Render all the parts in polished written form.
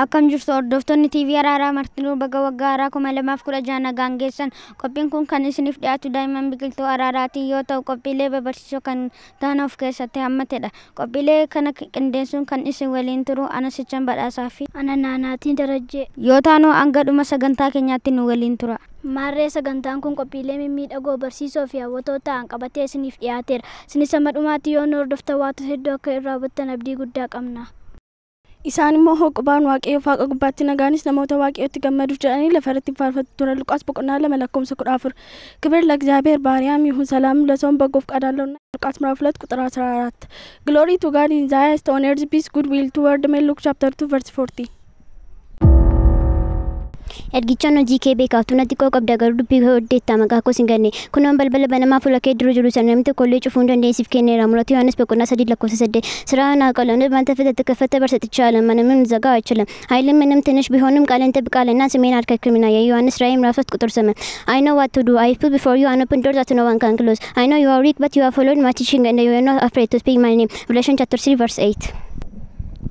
Akkam jirtu hordoftoonni TV Araaraa Martinuu baga waggaa haaraa 2016 gaangeessan. Qophiin kun kan isiniif dhiyaatu daa'imman biqiltuu araaraatiin yoo ta'u qophiilee barbaachisoo kan ta'an of keessatti hammatedha. Qophiilee kana qindeessuun kan isin waliin turu ana Sichan Badhaasaa fi ana Naanaatiin Darajjee yoo taanu hanga dhuma sagantaa keenyaatti nu waliin tura. Maarree sagantaan kun qophiilee mimmiidhagoo barsiisoo fi hawwatoo ta'an qabatee isiniif dhiyaateera. Isinis amma dhumaatti yoo nu hordoftan waan hedduu akka irraa hubattan abdii guddaa qabna. Isaan immoo hoqubaan waaqayyoo faaqa gubbaatti nagaanis namoota waaqayyootti gammaduuf jedhanii lafa irratti faarfatu turan. Luqaas boqonnaa 2:14 ክብር ለእግዚአብሔር በአርያም ይሁን ሰላም ለሰውም በጎ ፈቃድ አለውና ሉቃስ ምዕራፍ 2:14 Glory to God in the highest, on earth peace, goodwill toward men. Luke chapter 2 verse 40. Ergicha hojii kee beekaaftu natti koo qabda garuu dubbii hoddeetta maqaa koo sin ganne kunoon balbala banamaa fuula kee dura jiru sana namni tokko illee cufuu hin dandeessiif kenneera. Mul'atu Yohaannis boqonnaa 3:8 ስራ ናቀለም በአንተ ፊት የተከፈተ በር ሰጥቻለሁ ማንም ሊዘጋው አይችልም። ኃይልም ምንም ትንሽ ቢሆንም ቃልን ጠብቃለህና ስሜን አትከልክልና። የዮሐንስ ራእይ ምዕራፍ 3:8 I know what to do. I put before you an open door that no one can close. I know you are weak but you have followed my teaching and you are not afraid to speak my name. Revelation chapter 3 verse 8.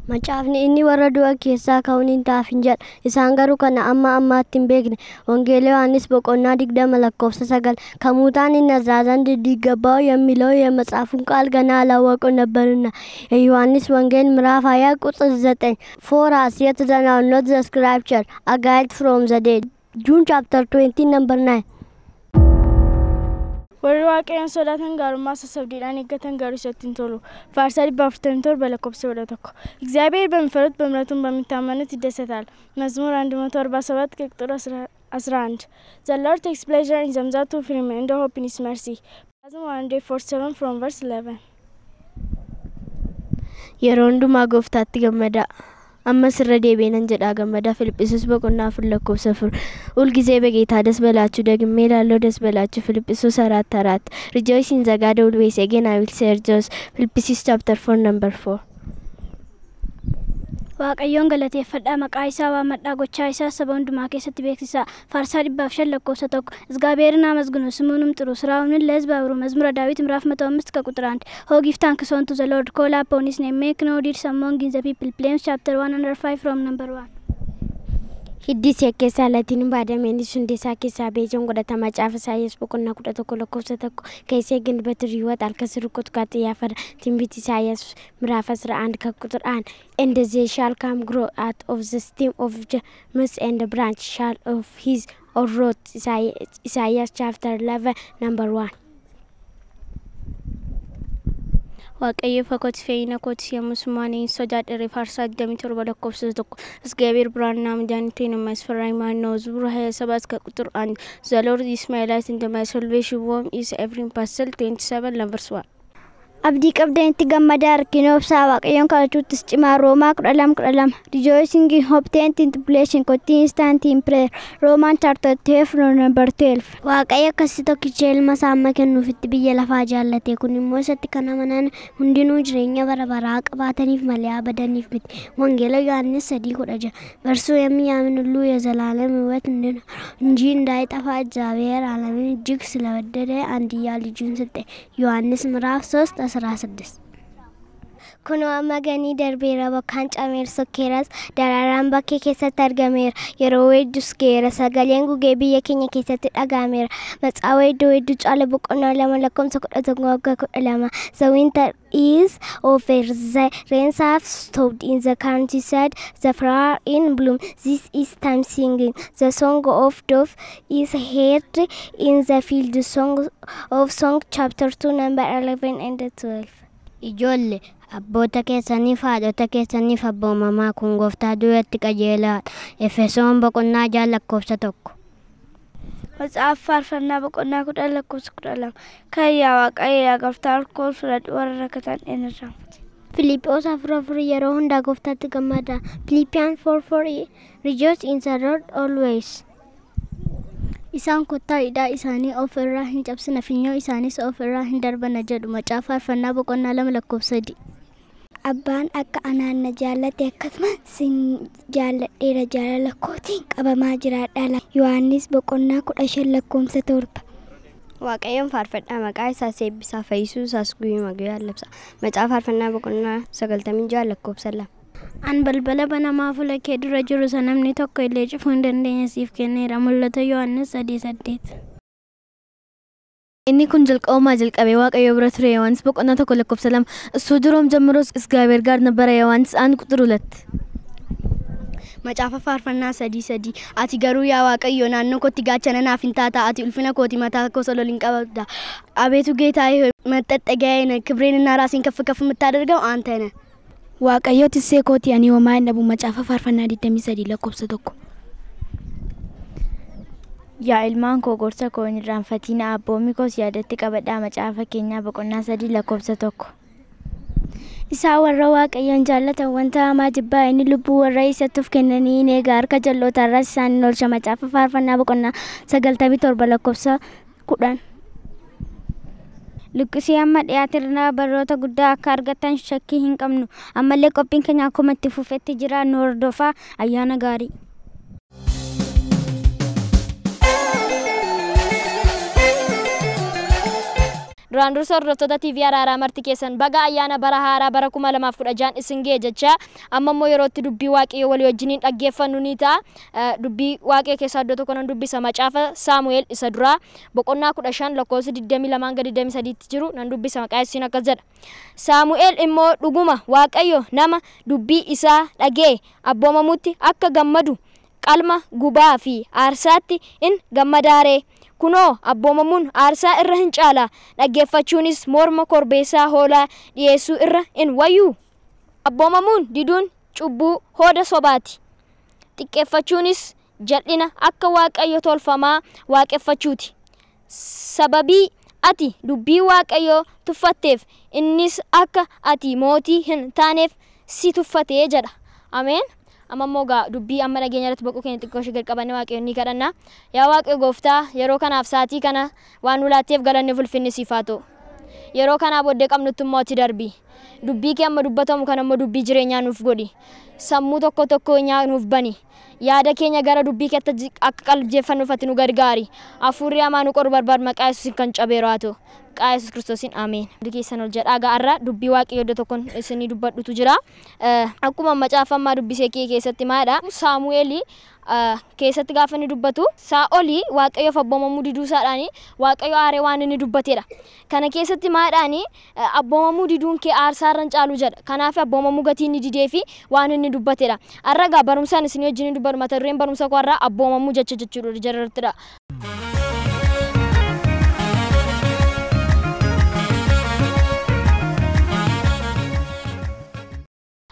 Macaafni inni warra du'a keessaa ka'uun hin taafin jedha. Isaan garuu kana amma ammaatti hin beekne. Wangeela Yohaannis boqonnaa 20:9 ከሙታን ይነሳ ዘንድ እንዲገባው የሚለው የመጽሐፉን ቃል ገና አላወቁም ነበርና። የዮሐንስ ወንጌል ምዕራፍ 20:9 For us yet the now not the scripture a guide from the dead. June chapter 20 number 9. warri waaqayyoon sodaatan gaarummaa sassabdiidhaan eeggatan garuu isatti hin tolu. Faarsaa 147 lakkoofsa 11 እግዚአብሔር በሚፈሩት በምሕረቱም በሚታመኑት ይደሰታል። መዝሙር 147 ቁጥር 11 The Lord takes pleasure in them that fear him and hope in his mercy. Psalm 147 from verse 11 yeroo hundumaa gooftaatti gammada. amma sirra deebiinan jedhaa gammadaa. ፊልጵስዩስ boqonnaa 4:4 ሁልጊዜ በጌታ ደስ በላችሁ ደግሜ እላለሁ ደስ በላችሁ። ፊልጵስዩስ 4:4 Rejoice in the God always, again I will say rejoice. ፊልጵስዩስ chapter 4 number 4 Waaqayyoon galateeffadhaa maqaa isaa waammadhaa gochaa isaa saba hundumaa keessatti beeksisaa. Faarsaa 101 እግዚአብሔርን አመስግኑ ስሙንም ጥሩ ስራውን ለሕዝብ አውሩ። መዝሙረ ዳዊት ምዕራፍ 105 ከቁጥር 1 Oh give thanks unto the Lord, call upon his name, make known his among the people. Psalms chapter 105 from number 1 Hiddi keessa latiin baadameen sundeesaa keessaa beejoon godhatama caafa Isaayyaas boqonnaa 11 lakkoofsa 1 keessee ginbata riiwwat alkasir kutkaatti yaafada. Tinbiti Isaayyaas ምዕራፍ 11 ከቁጥር 1 And they shall come grow out of the stem of Jemus and the branch shall of his or root. Isaayyaas chapter 11 number 1 waaqayyo fakkootti fe'ina kooti yommuu sumaanii sodaadhere faarsaa 27 lakkoofsa 1 እግዚአብሔር ብርሃንና መድኃኒቴ ነው የሚያስፈራኝ ማን ነው? መዝሙር 27 ከቁጥር 1 The Lord is my light and my salvation, whom is every Psalm 27 verse 1 Abdii qabdanitti gammadaa arginu obsaa waaqayyoon kadhachuuttis cimaa. Roomaa 12:12 Rejoicing in hope, in tribulation, continuing stand in prayer. Roman chapter 12 number 12 Waaqayyo akkasii tokkicha ilma isaa amma kennuufitti biyya lafaa jaallate. Kun immoo isatti kan amanan hundinuu jireenya bara baraa qabaataniif malee abadaniif miti. Wangeela Yohaannis 3:16 በእርሱ የሚያምን ሁሉ የዘላለም ሕይወት እንጂ እንዳይጠፋ እግዚአብሔር ዓለምን እጅግ ስለወደደ አንድያ ልጁን ሰጠ። ዮሐንስ ምዕራፍ 3:16 Kuno amma ganii darbeera bakkaan cameer sokkeeras dararaan bakkee keessatti argameera. Yeroo hedduus geera sagaleen gugee biyya keenya keessatti dhagahameera. Matsaawaa iddoo hedduu caala boqonnaa 2 lakkoofsa 11-12 The winter is over, the rains have stopped in the countryside, the flower in bloom. This is time singing. The song of dove is heard in the field. The song of song chapter 2 number 11 and 12 Ijoollee abboota keessaniif haadhota keessaniif abboomamaa kun gooftaa duratti qajeelaadha. Efesoon boqonnaa 6 lakkoofsa 1 መጽሐፍ faarfannaa boqonnaa 10 lakkoofsa 12 ከያ waaqayyo gooftaa kool fudhadhu warra rakkatan irraanfate. Filiphos 4:4 yeroo hundaa gooftaatti gammada. Philippians 4:4 Rejoice in the Lord always. Isaan kottaa hidhaa isaanii of irraa hin cabsina, finyoo isaaniis of irraa hin darbana jedhu. Macaafa faarfannaa boqonnaa 2 lakkoofsa 3 Abbaan akka anaan na jaallate akkasuma sin jaalladheera jaalala kootiin qabamaa jiraadha. Yohaannis boqonnaa 15 lakkoofsa 7 waaqayyoon faarfadhaa maqaa isaa eebbisaa fayyisuu isaas guyyuma guyyaa labsa. Macaafa faarfannaa boqonnaa 96 lakkoofsa 2 An balbala banamaa fuula kee dura jiru namni tokko illee cufuu hin dandeenye siif kenneera. Mul'ata Yohaannis 3:8. Inni kun jalqabee Waaqayyo bira ture. Yohaannis boqonnaa 1:2 እሱ ድሮም ጀምሮ እግዚአብሔር ጋር ነበረ። ዮሐንስ 1:2 Macaafa faarfannaa 3:3 ati garuu yaa Waaqayyo naannoo kootti gaachana naaf hin taata ati ulfina kooti mataa koo sololiin qabda አቤቱ ጌታዬ መጠጠጊያዬ ነህ ክብሬንና ራሴን ከፍ ከፍ የምታደርገው አንተ ነህ Waaqayyo tissee kooti ani homaa hin dhabu. Macaafa faarfannaa 23:1. Yaa ilmaan koo gorsa koo hin irraanfatiin abboommii koos yaadatti qabadhaa. Macaafa keenyaa boqonnaa 3:1. Isaa warra Waaqayyoon jaallatan wanta hamaa jibbaa inni lubbuu warra isatti of kennanii hin eega harka jal'oota irraas isaan hin oolcha. Macaafa faarfannaa boqonnaa 97:10. Luqqisii amma dhiyaatirraa barnoota guddaa akka argatan shakkii hin qabnu. Ammallee qophiin keenya akkuma itti fufetti jira. Nu hordofaa. Ayyaana gaarii. Duraan dursa hordoftoota TV Araaraa marti keessan baga ayyaana bara haaraa bara 2016 isin ga'e jecha amma immoo yerootti dubbii Waaqayyoo walii wajjiniin dhaggeeffannu ni ta'a. Dubbii Waaqayyoo keessaa iddoo tokko nan dubbisa. Macaafa Saamu'eel isa duraa boqonnaa 15 lakkoofsa 22-23 tti jiru nan dubbisa. Maqaa Yesuusiin akkas jedha. Saamu'eel immoo dhuguma Waaqayyo nama dubbii isaa dhagee abboomamutti akka gammadu qalma gubaa fi aarsaatti in gammadaaree. Kunoo abboomamuun aarsaa irra hin caala dhaggeeffachuunis morma korbeessaa hoolaa dhiyeessuu irra in wayyu. Abboomamuun diduun cubbuu hooda sobaati. Xiqqeeffachuunis jal'ina akka Waaqayyo tolfamaa waaqeffachuuti. Sababii ati dubbii Waaqayyoo tuffatteef innis akka ati mootii hin taaneef si tuffatee jedha. Ameen. Amma moga dubbii amma dhageenya irratti boqoo keenya xiqqoo ishee qabanne Waaqayyoon ni kadhanna. Yaa Waaqayyo gooftaa yeroo kanaaf saatii kana waan nu laatteef galanni ulfinni siif haa ta'u. Yeroo kanaa booddee qabnutti immoo ati darbi. Dubbii kee amma dubbatamu kan ammoo dubbii jireenyaa nuuf godhi. Sammuu tokko tokko nuuf bani. Yaada keenya gara dubbii keetti akka qalbeeffannuuf ati nu gargaari. Hafuurri hamaa nu qoru barbaadu maqaa Yesuusiin kan cabeeru haa ta'u. Maqaa Yesuus Kiristoosiin ameen. Keessan ol jedhaa ga'arra dubbii Waaqayyoo iddoo tokkoon isinii dubbadhutu jira. Akkuma macaafa ammaa dubbisee kee keessatti maalidha? Saamu'eel keessatti gaafa inni dubbatu Saa'ol Waaqayyoof abboomamuu diduu isaadhaan Waaqayyo aaree waan inni dubbatedha. Kana keessatti maalidhaan abboomamuu diduun kee aarsaarra hin caalu jedha. Kanaaf abboomamuu gatii inni didee fi waan inni dubbatedha. Har'a barumsaan isinii wajjin dubbatu mata dureen barumsa koo har'a abboomamuu jechuudha jirarrattidha.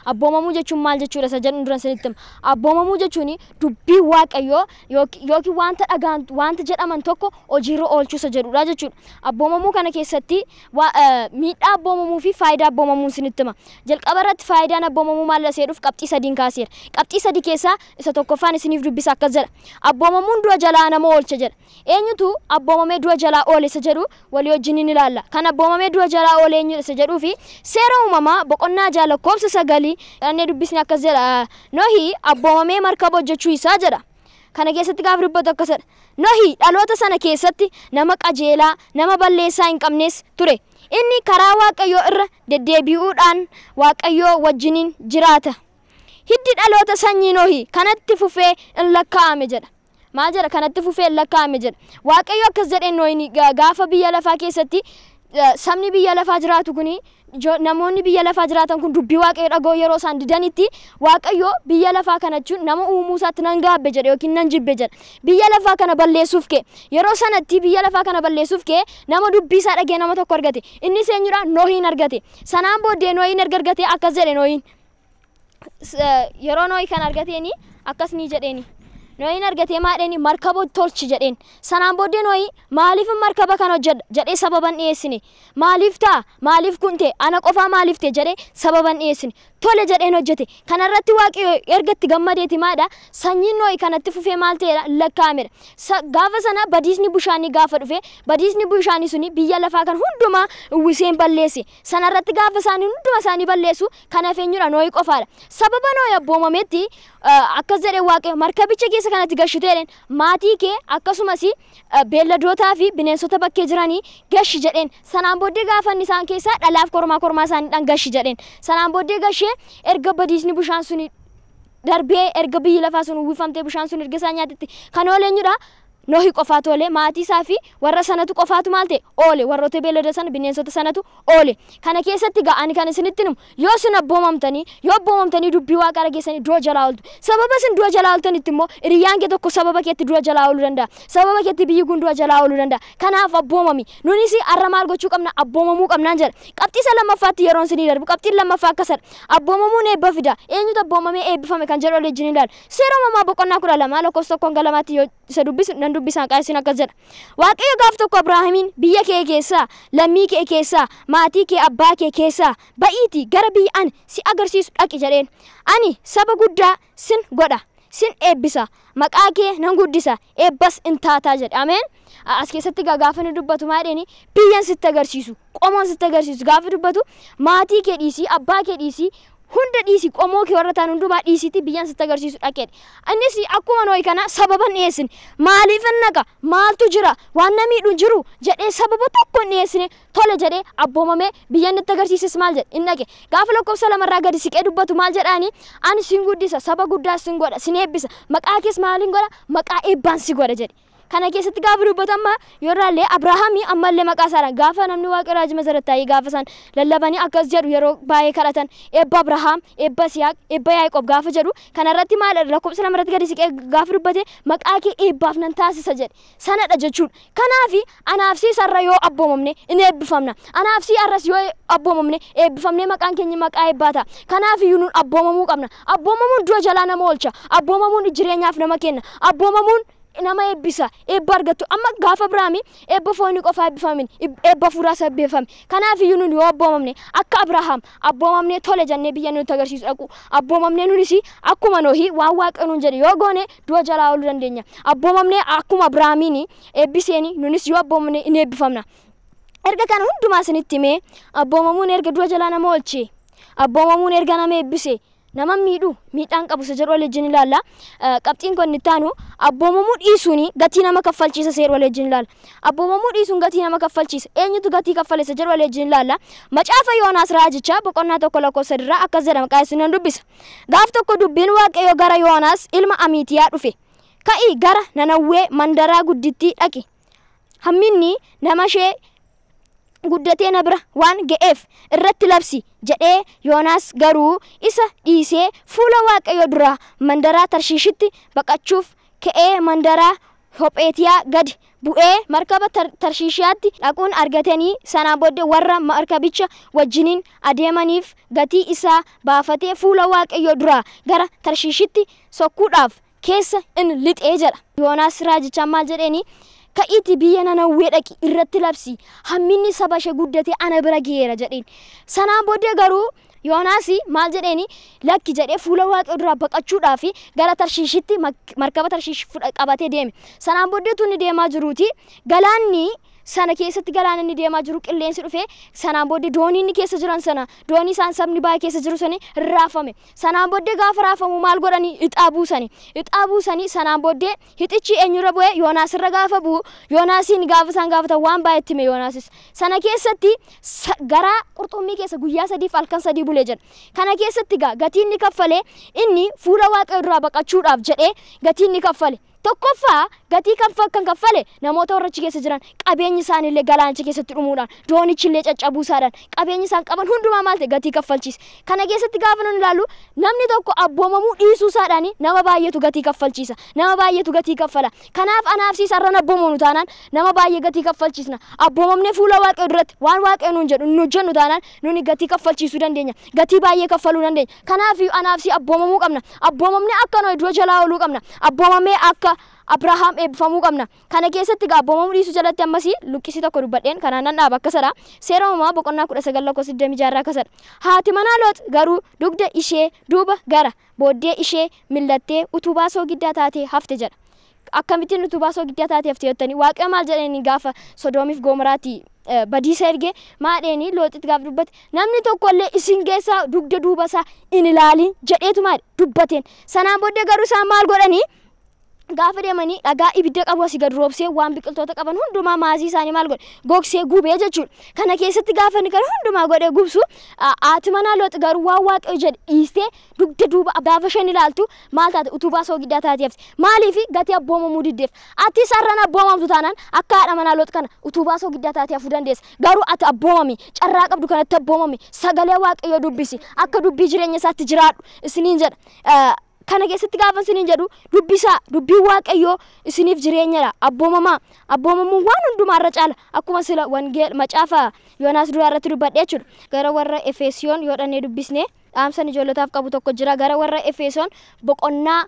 Abboomamuu jechuun maal jechuudha isa jedhu duran sanitti abboomamuu jechuun dubbii Waaqayyoo yookiin wanta dhagaan wanta jedhaman tokko hojiirra oolchuu isa jedhudha jechuudha. Abboomamuu kana keessatti miidhaa abboomamuu fi faayidaa abboomamuu isinitti hima. Jalqaba irratti faayidaan abboomamuu maal jedhuuf qabxii sadiin kaaseera. Qabxii sadii keessaa isa tokkoffaan isiniif dubbisa akkas jedha. Abboomamuun du'a jalaa nama oolcha jedha. Eenyutu abboomamee du'a jalaa oole isa jedhu walii wajjin ni ilaalla. Kan abboomamee du'a jalaa oole eenyudha isa jedhuu fi seera uumamaa boqonnaa 6 lakkoofsa 9 Anne dubbisni akkas jedha. Nohi abboomamee markaba hojjechuu isaa jedha. Kana keessatti gaafa dubbatu akkas jedha. Nohi dhaloota sana keessatti nama qajeelaa, nama balleessaa hin qabnes ture. Inni karaa Waaqayyoo irra deddeebi'uudhaan Waaqayyoo wajjiniin jiraata. Hiddi dhaloota sanyii Nohi kanatti fufee in lakkaa'ame jedha. Maal jedha kanatti fufee in lakkaa'ame jedha. Waaqayyo akkas jedhee Nohi gaafa biyya lafaa keessatti sabni biyya lafaa jiraatu kuni namoonni biyya lafaa jiraatan kun dubbii Waaqayyoo dhaga'uu yeroo isaan didanitti Waaqayyoo biyya lafaa kana jechuun nama uumuu isaatti nan gaabbe jedhe yookiin nan jibbe jedha. Biyya lafaa kana balleessuuf kee yeroo sanatti biyya lafaa kana balleessuuf kee nama dubbii isaa dhagee nama tokko argate. Innis eenyudha? Nohiin argate. Sanaan booddee Nohiin erga argate akkas jedhe Nohiin. Yeroo Nohi kan argateeni akkas ni jedheeni. Nohiin argatee maadheeni markaba tolchi jedheen. Sanaan booddee Nohi maaliif markaba kana hojjedha jedhee sababan dhiyeessine. Maaliif ta'a? Maaliif kun ta'e? Ana qofaa maaliif ta'e jedhee sababan dhiyeessine. Tole jedheen hojjete. Kanarratti Waaqayyo erga itti gammadeeti maadha sanyiin Nohi kanatti fufee maal ta'eera lakkaa'ameera. Gaafa sana badiisni bishaanii gaafa dhufe badiisni bishaanii suni biyya lafaa kan hundumaa uwwiseen balleesse. Sanarratti gaafa isaanii hunduma isaanii balleessu kana eenyudha Nohi qofaadha. Sababa Nohi abboomametti akkas jedhee Waaqayyo markabicha keessa keessa kanatti gashitee maatii kee akkasumas beelladootaa fi bineensota bakkee jiranii gashi jedheen. Sanaan booddee gaafa inni isaan keessaa dhalaaf kormaa isaaniidhaan gashi jedheen. Sanaan booddee gashee erga badiisni bishaan suni darbee erga biyyi lafaa sun uwwifamtee bishaan sun erga isaan nyaatitti kan ooleenyudha. Nohi qofaatu oole maatii isaa fi warra sanatu qofaatu maal ta'e oole warroota beellada sana bineensota sanatu oole. Kana keessatti ga'anii kan isinitti himu yoo isin abboomamtanii dubbii Waaqaa dhageessanii du'a jalaa ooltu. Sababa isin du'a jalaa ooltanitti immoo hiriyyaan kee tokko sababa keetti du'a jalaa ooluu danda'a. Sababa keetti biyyi kun du'a jalaa ooluu danda'a. Kanaaf abboomami. Nunis har'a maal gochuu qabna? Abboomamuu qabnaan jedha. Qabxii isa lammaffaatti yeroon isinii darbu qabxiin lammaffaa akkasadha. Abboomamuun eebba fida. Eenyutu abboomamee eebbifame kan jedhu wajjin ilaala. Seera uumamaa boqonnaa 12 lakkoofsa 1 yoo isa dubbisu nan dubbisan qaasiin akkas jedha. Waaqayyo gaaf tokko Abrahaamiin biyya kee keessaa lammii kee keessaa maatii kee abbaa kee keessaa ba'iitii gara biyya ani si agarsiisu dhaqi jedheen. Ani saba guddaa sin godha sin eebbisa maqaa kee nan guddisa eebbas in taataa jedhe. Ameen. As keessatti gaafa ni dubbatu maadheeni biyyan sitti agarsiisu qomoon sitti agarsiisu gaafa dubbatu maatii kee dhiisii abbaa kee dhiisii hunda dhiisii qomoo kee warra ta'an hundumaa dhiisiitti biyyan sitti agarsiisu dhaqeedha. Innis akkuma Nohi kana sababan dhiyeessin maaliif naqa maaltu jira waan namiidhu jiru jedhee sababa tokko hin dhiyeessine tole jedhee abboomamee biyyan itti agarsiisis maal jedhe hin dhaqe. Gaafa lakkoofsa 2 gadi siqee dubbatu maal jedhaani ani sin guddisa saba guddaa sin godha sin eebbisa maqaa kees maaliin godha maqaa eebbaan si godha jedhe. Kana keessatti gaafa dubbatamu yorraallee Abrahaamii ammallee maqaa isaadhaan gaafa namni Waaqa raajii Mazarattaayii gaafa isaan lallabanii akkas jedhu yeroo baay'ee kadhatan eebba Abrahaam eebba Isiyaaq eebba Yaaqoob gaafa jedhu kanarratti maal lakkoofsa 2 irratti gadi siqee gaafa dubbate maqaa kee eebbaaf nan taasisa jedhe sanadha jechuudha. Kanaafi anaaf si sarra yoo abboomamne in eebbifamna anaaf si arras yoo abboomamne eebbifamne maqaan keenya maqaa eebbaa ta'a. Kanaafiyyuu nun abboomamuu qabna. Abboomamuun du'a jalaa nama oolcha. Abboomamuun jireenyaaf nama kenna. Abboomamuun nama eebbisa eebba argattu. Amma gaafa Abrahaamii eebba foonii qofaa eebbifamin eebba fuuraas eebbifame. Kanaafiyyuu nun yoo abboomamne akka Abrahaam abboomamne tole jennee biyya nutti agarsiisu dhaqu abboomamne nunis akkuma Nohi waan Waaqa nuun jedhe yoo goone du'a jalaa ooluu dandeenya. Abboomamne akkuma Abrahaamiin eebbiseeni nunis yoo abboomamne in eebbifamna. Erga kana hundumaa isinitti himee abboomamuun erga du'a jalaa nama oolche abboomamuun erga nama eebbise nama miidhaan qabu jedhu wajjin ilaalla. Qabxiin kun inni taanu abboomamuu dhiisuun gatii nama kaffalchiisa seera wajjin ilaalla. Abboomamuu dhiisuun gatii nama kaffalchiisa eenyutu gatii kaffalesa jedhu wajjin ilaalla. Macaafa Yoonaas raajichaa boqonnaa 1 lakkoofsa 3 akkas jedhama qaasiin nan dubbisa. Gaaf tokko dubbiin Waaqayyo gara Yoonaas ilma Amiitiyaa dhufe. Ka'ii gara Nanawwee mandaraa guddittii dhaqi. Hamminni nama ishee guddatee na bira waan ga'eef irratti labsi jedhee Yoonaas garuu isa dhiisee fuula Waaqayyo dura mandaraa Tarshiishitti baqachuuf ka'ee mandaraa Hopheetiyaa gad bu'ee markaba Tarshiishiyaatti dhaquun argatanii sanaa booddee warra markabicha wajjiniin adeemaniif gatii isaa baafatee fuula Waaqayyo dura gara Tarshiishitti sokkuudhaaf keessa in lixee jedha. Yoonaas raajichaan maal jedheeni ka'iti biyya Nanawwee dhaqi irratti labsi hamminni saba ishee guddate ana bira geera jedheen. Sanaan booddee garuu Yoonaas maal jedheeni lakki jedhee fuula Waaqayyo dura baqachuudhaaf gara Tarshiishitti markaba Tarshiish qabatee deeme. Sanaan booddee tuni deemaa jiruuti galaanni sana keessatti galaana inni deemaa jiru qilleensi dhufe sanaan booddee doonii inni keessa jiran sana doonii isaan sabni baay'ee keessa jiru sani raafame. Sanaan booddee gaafa raafamu maal godhanii ixaa buusanii sanaan booddee hixichi eenyurra bu'e Yoonaas irra gaafa bu'u Yoonaasiin gaafa isaan gaafatan waan baay'eetti hime Yoonaasis sana keessatti gara qurxummii keessa guyyaa 3 fi halkan 3 bulee jedha. Kana keessatti gatii inni kaffale inni fuula Waaqayyo duraa baqachuudhaaf jedhee gatii inni kaffale. Tokkoffaa gatii kan kaffale namoota warrachi keessa jiran qabeenyi isaanillee galaanicha keessatti dhumuudhaan doonichillee caccabuusaadhaan qabeenyi isaan qaban hundumaa maal ta'e gatii kaffalchiisa. Kana keessatti gaafa nun ilaallu namni tokko abboomamuu dhiisuusaadhaan nama baay'eetu gatii kaffalchiisa nama baay'eetu gatii kaffala. Kanaaf anaafsiis har'a abboomamu taanaan nama baay'ee gatii kaffalchiisna. Abboomamnee fuula Waaqayyo duratti waan Waaqayyo nuun jedhu nu hojjennu taanaan nuni gatii kaffalchiisuu dandeenya gatii baay'ee kaffaluu dandeenya. Kanaaf anaafsi abboomamuu qabna. Abboomamnee akka Nohi du'a jalaa ooluu qabna. Abboomamee akka Abrahaam eebbifamuu qabna. Kana keessatti abboomamuu dhiisuu jalatti ammasii luqqisii tokko dubbadheen kanaan nan dhaaba akkasadha. Seera uumamaa boqonnaa 19 lakkoofsa 26 akkasadha. Haati manaa Loot garuu dugda ishee duuba gara booddee ishee millattee utubaa soogiddaa taatee hafte jedha. Akkamittiin utubaa soogiddaa taatee hafte jettanii Waaqayyo maal jedhanii gaafa Sodoomiif Gomoraatti badiisa erge maadheeni Looxitti gaafa dubbate namni tokkollee isin keessaa dugda duuba isaa in ilaalin jedheetu maal dubbateen. Sanaan booddee garuu isaan maal godhanii gaafa deemanii dhagaa ibidda qabu asii gad roobsee waan biqiltoota qaban hundumaa maasii isaanii maal godhe gogsee gubee jechuudha. Kana keessatti gaafa inni kana hundumaa godhee gubsu haati manaa Looxi garuu waan Waaqayyo jedhe dhiistee dugda duuba gaafa isheen ilaaltu maal taate utubaa soogiddaa taateef maaliif gatii abboomamuu diddeef ati sarraan abboomamtu taanaan akka haadha manaa Looxi kana utubaa soogiddaa taatee afuu dandeessa. Garuu ati abboomami carraa qabdu kanatti abboomami sagalee Waaqayyo dubbisi akka dubbii jireenya isaatti jiraadhu isiniin jedha. Kana keessatti gaafa isiniin jedhu dubbii Waaqayyoo isiniif jireenyadha. Abboomamuun waan hundumaarra caala akkuma sila wangeel macaafa Yoonaas duraa irratti dubbadhee jechuudha. Gara warra Efeesiyoon yoo dhannee dubbisne dhaamsan ijoollotaaf qabu tokko jira. Gara warra Efeesiyoon boqonnaa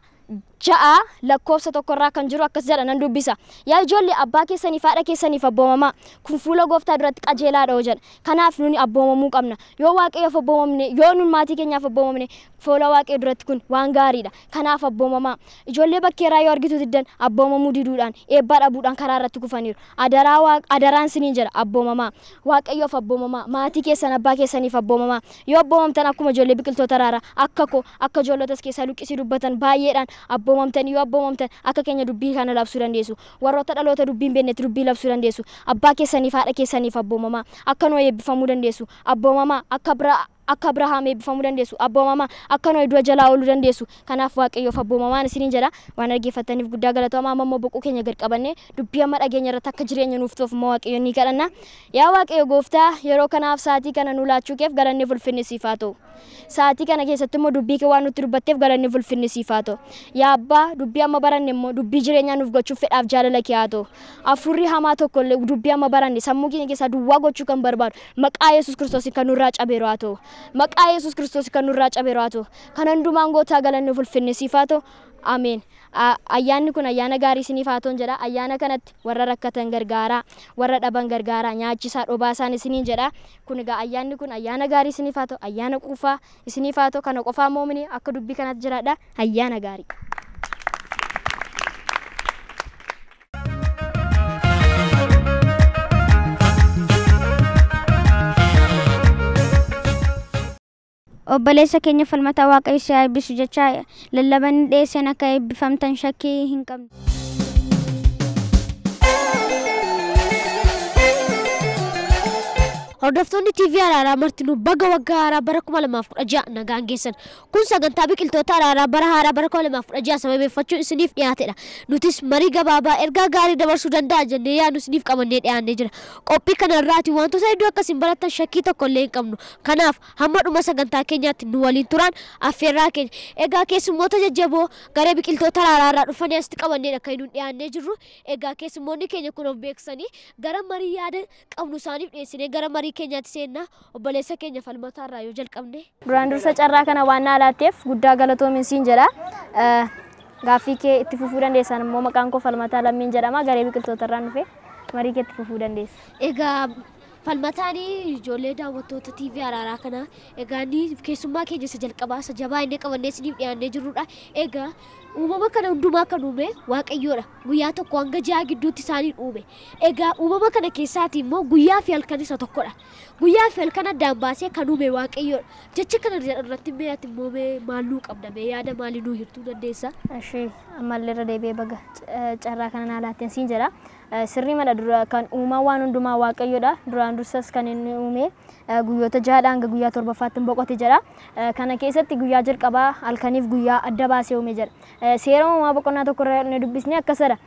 6 lakkoofsa 1 irraa kan jiru akkas jedha nan dubbisa. Yaa ijoollee abbaa keessaniif haadha keessaniif abboomamaa kun fuula Gooftaa duratti qajeelaadha oo jedha. Kanaaf nuni abboomamuu qabna. Yoo Waaqayyoof abboomamne yoo nun maatii keenyaaf abboomamne fuula Waaqayyoo duratti kun waan gaariidha. Kanaaf abboomamaa. Ijoollee bakkeeraa yoo argitu diddan abboomamuu diduudhaan eebbaa dhabuudhaan karaa irratti kufaniiru. Adaraan siniin jedha abboomamaa. Waaqayyoof abboomamaa. Maatii keessan abbaa keessaniif abboomamaa. Yoo abboomamtan akkuma ijoollee biqiltoota raaraa akka ijoollotas keessaa luqqisii dubbatan baay'eedhaan abboomamtan yoo abboomamtan akka keenya dubbii kana labsuu dandeessu. Warroota dhaloota dubbiin beeknetti dubbii labsuu dandeessu. Abbaa keessaniif haadha keessaniif abboomamaa. Akka Nohee eebbifamuu dandeessu. Abboomamaa akka Abrahaam eebbifamuu dandeessu. Abboomamaa akka Nohee du'a jalaa ooluu dandeessu. Kanaaf Waaqayyoof abboomamaan isiniin jedha. Waan dhaggeeffattaniif guddaa galatoomaa. Amma boquu keenya gad qabannee dubbii amma dhageenya irratti akka jireenya nuuf ta'uuf Waaqayyoon ni kadhanna. Yaa Waaqayyo Gooftaa yeroo kanaaf sa'aatii kana nu laachuuf galanni ulfinni siif haa ta'u. Sa'aatii kana keessatti immoo dubbii kee waan nutti dubbatteef galanni ulfinni siif haa ta'u. Yaa Abbaa dubbii amma baranne immoo dubbii jireenyaa nuuf gochuuf fedhaaf jaalala kee haa ta'u. Afurri hamaa tokko illee dubbii amma baranne sammuu keenya keessaa duwwaa gochuu kan barbaadu maqaa Yesuus Kiristoos kan nurraa cabeeru haa ta'u. Maqaa Yesuus Kiristoos kan nurraa cabeeru haa ta'u. Kan hundumaan gootaa galanni ulfinni siif haa ta'u. Ameen. Ayyaanni kun ayyaana gaarii isiniif haa ta'u jedha. Ayyaana kanatti warra rakkatan gargaaraa, warra dhaban gargaaraa, nyaachisaa dhobaasaan isiniin jedha. Kun egaa ayyaanni kun ayyaana gaarii isiniif haa ta'u, ayyaana quufaa isiniif haa ta'u. Kana qofaa moomini akka dubbii kanatti jiraadha. Ayyaana gaarii. Obboleessa keenya falmataa Waaqayyo si eebbisu jecha lallaban dhiyeessan akka eebbifamtan shakkii hin qabnu. Hordoftoonni TV Araaraa martinuu baga waggaa haaraa bara 2016 nagaan geessan. Kun sagantaa biqiltoota Araaraa bara haaraa bara 2016 sababeeffachuun isiniif dhiyaatedha. Nutis marii gabaabaa ergaa gaarii dabarsuu danda'a jennee yaadnu isiniif qabannee dhiyaannee jira. Qophii kanarraati wantoota hedduu akkasiin baratan shakkii tokko illee hin qabnu. Kanaaf hamma dhuma sagantaa keenyaatti nu waliin turan affeerraa keenya. Egaa keessummoota jajjaboo garee biqiltoota Araaraarraa dhufanii asitti qabanneedha kan nuti dhiyaannee jirru. Egaa keessummoonni keenya kun of beeksanii gara marii yaada qabnu isaaniif dhiyeessinee gara marii keenyaatti seenna. Obboleessa keenya falmataarraa yoo jalqabne. Duraan dursa carraa kana waan alaatteef guddaa galatoomin siin jedha. Gaaffii kee itti fufuu dandeessan immoo maqaan koo Falmataa Lammiin jedhama. Garee biqiltootarraa dhufe marii kee itti fufuu dandeessa. Egaa falmataanii ijoollee daawwattoota TV Araaraa kana egaa ni keessummaa keenya isa jalqabaa isa jabaa inni qabannee isiniif dhiyaannee jirrudha. Egaa uumama kana hundumaa kan uume Waaqayyoodha. Guyyaa tokko hanga ji'a gidduutti isaanii uume. Egaa uumama kana keessaati immoo guyyaa fi halkan isa tokkodha. Guyyaa fi halkan addaan baasee kan uume Waaqayyoodha. Jecha kana irratti mee ati immoo maalluu qabda mee yaada maalii nuu hirtuu dandeessa? Ishee ammallee irra deebi'ee baga carraa kana naalaatteen siin jedha. Sirrii mana dura kan uumaa waan hundumaa Waaqayyoodha. Duraan dursas kan inni uume guyyoota ja'adha hanga guyyaa torbaffaatti boqote jedha. Kana keessatti guyyaa jalqabaa halkaniif guyyaa adda baasee uume jedha. Seera uumamaa boqonnaa tokko irraa dubbisnee akkasadha.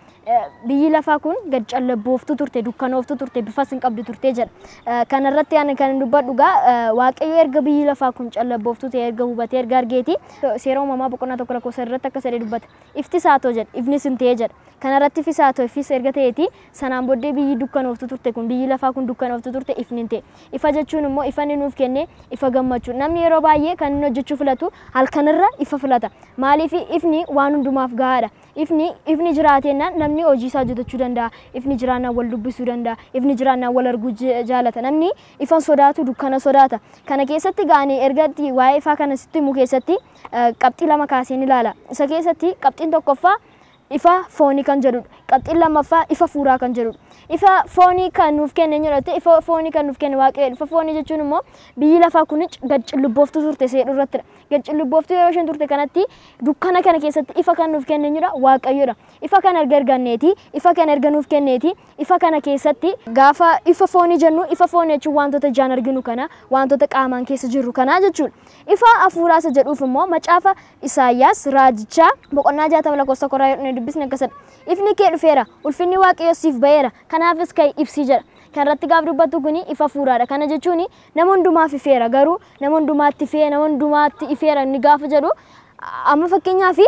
Biyyi lafaa kun gad callabbooftu turte dukkanooftu turte bifas hin qabdu turte jedha. Kana irratti ani kan dubbadhu gaa Waaqayyo erga biyyi lafaa kun callabbooftu ta'e erga hubatee erga argeeti seera uumamaa boqonnaa tokko lakkoofsa irratti akkasadha dubbata. Ifti saatoo jedha ifnis hin ta'e jedha. Kana irratti ifti saatoo ifis erga ta'eeti sanaan booddee biyyi dukkanooftu turte kun biyyi lafaa kun dukkanooftu turte ifni hin ta'e. Ifa jechuun immoo ifa inni nuuf kenne ifa gammachuu. Namni yeroo baay'ee kan inni hojjechuu filatu halkanirra ifa filata. Maaliif ifni waan hundumaaf gahaadha. Ifni jiraatennaan namni hojii isaa hojjetachuu danda'a. Ifni jiraannaan wal dubbisuu danda'a. Ifni jiraannaan wal arguu jaalata. Namni ifa sodaatu dukkana sodaata. Kana keessatti gaanii ergatti waa'ee ifaa kana sitti himu keessatti qabxii lama kaaseen ilaala. Isa keessatti qabxiin tokkoffaa ifa foonii kan jedhudha. Qabxiin lammaffaa ifa fuuraa kan jedhudha. Ifa foonii kan nuuf kenne eenyudha? Ifa foonii kan nuuf kenne Waaqayyoodha. Ifa foonii jechuun immoo biyyi lafaa kun gad cillubooftuu turte seedhu irrattidha. Gad cillubooftuu yeroo isheen turte kanatti dukkana kana keessatti ifa kan nuuf kenne eenyudha? Waaqayyoodha. Ifa kana erga arganneeti, ifa kana erga nuuf kenneeti, ifa kana keessatti gaafa ifa foonii jennu ifa foonii jechuun wantoota ijaan arginu kana, wantoota qaamaan keessa jirru kana jechuudha. Ifa hafuuraa isa jedhuuf immoo macaafa Isaayyaas raajichaa boqonnaa 60 lakkoofsa 1 dubbisne akkasidha. Ifni kee dhufeera, ulfinni Waaqayyoo siif ba'eera, kanaafis ka'ii ibsi jedha. Kanarratti gaaf dubbatu kuni ifa fuuraadha. Kana jechuun nama hundumaaf ifeera, garuu nama hundumaatti ifee, nama hundumaatti ifeera inni gaafa jedhu amma fakkeenyaaf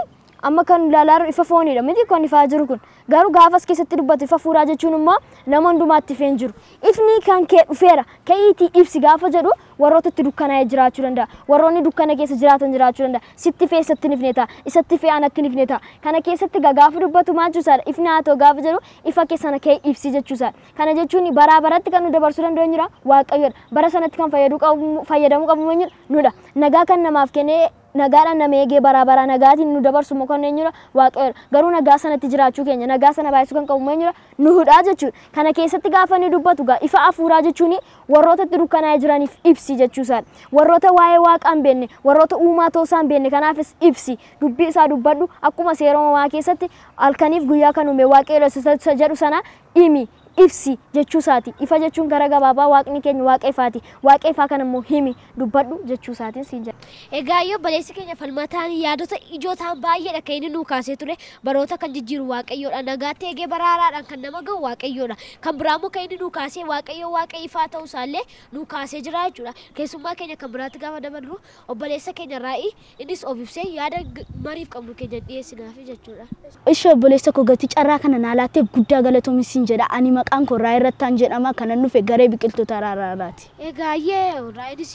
amma kan ilaalaa ifa fooniidha miti kan ifaa jiru kun. Garuu gaafas keessatti dubbatu ifa fuuraa jechuun immoo nama hundumaatti ifee hin jiru. Ifni kan kee dhufeera, ka'iitii ibsi gaafa jedhu warroota itti dukkanaa'ee jiraachuu danda'a. Warroonni dukkana keessa jiraatan jiraachuu danda'a. Sitti ifee isatti hin ifne ta'a, isatti ifee anatti hin ifne ta'a. Kana keessatti gaafa dubbatu maal jechuusaadha? Ifni haa ta'u gaafa jedhu ifa keessana ka'ee ibsi jechuusaadha. Kana jechuun baraa baratti kan nu dabarsuu danda'u eenyudha? Waaqayyoodha. Bara sanatti kan fayyadamuu qabu eenyudha? Nudha. Nagaa kan namaaf kennee nagaadhaan nama eegee baraa baraa nagaatiin nu dabarsu moo kan eenyudha? Waaqayyoodha. Garuu nagaa sanatti jiraachuu keenya, nagaa sana baay'isuu kan qabu eenyudha? Nuhudha jechuudha. Kana keessatti gaafa ni dubbatu ifa hafuuraa jechuun warroota itti dukkanaa'ee jiraniif ibsi jechuusaadha. Warroota waa'ee waaqaa hin beekne, warroota uumaa ta'uusaa hin beekne kanaafis ibsi. Dubbii isaa dubbadhu akkuma seera uumamaa keessatti halkaniif guyyaa kan uume Waaqayyoodha jedhu sana himi. Ibsi jechuusaati. Ifa jechuun gara gabaabaa waaqni keenya waaqa ifaati. Waaqa ifaa kana immoo himi dubbadhu jechuusaatiin siin jedha. Egaa yoo baleessi keenya falmataan yaadota ijoo ta'an baay'eedha kan inni nuu kaasee ture baroota kan jijjiiru Waaqayyoodha. Nagaatti eegee baraaraadhaan kan nama gahu Waaqayyoodha. Kan biraammoo kan inni nuu kaasee Waaqayyoo waaqa ifaa ta'uu isaallee nuu kaasee jira jechuudha. Keessummaa keenya kan biraatti gaafa daballu obboleessa keenya raa'ii innis of ibsee yaada mariif qabnu keenya dhiyeessinaaf jechuudha. Ishee obboleessa koo gatii carraa kana naalaattee guddaa galatoomi siin jedha. Ani maqaan koo Raa'ii Rattaan jedhama. Kanan dhufe garee biqiltoota Araaraati. Egaa Raa'iinis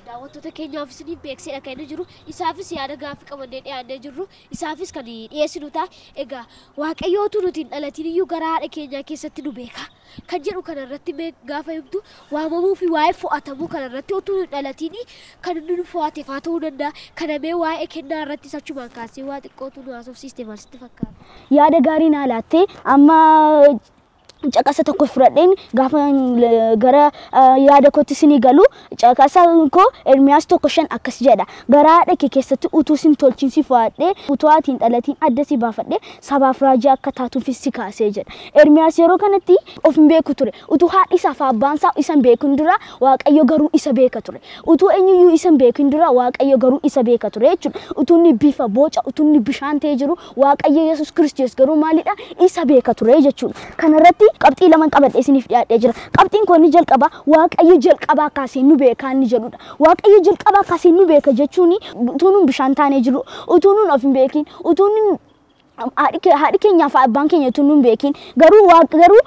daawwattoota keenyaaf isiniif beeksisedha kan inni jiru. Isaafis yaada gaaffii qabannee dhiyaannee jirru. Isaafis kan dhiyeessinu ta'a. Egaa Waaqayyootu nuti hin dhalatiin iyyuu gara haadha keenyaa keessatti nu beeka. Kan jedhu kanarratti gaafa himtu waamamuu fi waa'ee fo'atamuu kanarratti utuu hin dhalatiin kan inni nu fo'ateef haa ta'uu danda'a. Kanamee waa'ee kennaa irratti achumaan kaasee waa xiqqootu nu haasofsiiste maal sitti fakkaata? Yaada gaarii naa laattee amma caqasa tokko fudhadheen gaafa gara yaada kootti isinii galu caqasaan koo Ermiyaas 1:5 akkas jedha. Garaa haadha kee keessatti utuu sin tolchiinsi fo'adhee utuu ati hin dhalatiin adda si baafadhee sabaaf raajii akka taatuufis si kaasee jedha. Ermiyaas yeroo kanatti of hin beeku ture. Utuu haadhi isaa fi abbaan isaa isa hin beekin dura Waaqayyo garuu isa beeka ture. Utuu eenyuyyuu isa hin beekin dura Waaqayyo garuu isa beeka ture jechuudha. Utuu inni bifa boca utuu inni bishaan ta'ee jiru Waaqayyo Yesuus Kiristoos garuu maalidha? Isa beeka ture jechuudha. Kanarratti qabxii lama qabadhee isiniif dhiyaadhee jira. Qabxiin kun ni jalqaba Waaqayyo jalqabaa kaasee nu beeka inni jedhudha. Waaqayyo jalqabaa kaasee nu beeka jechuun utuu nun bishaan taanee jiru, utuu nun of hin beekin, utuu nun haadhi keenyaa fi abbaan keenya utuu nun beekin garuu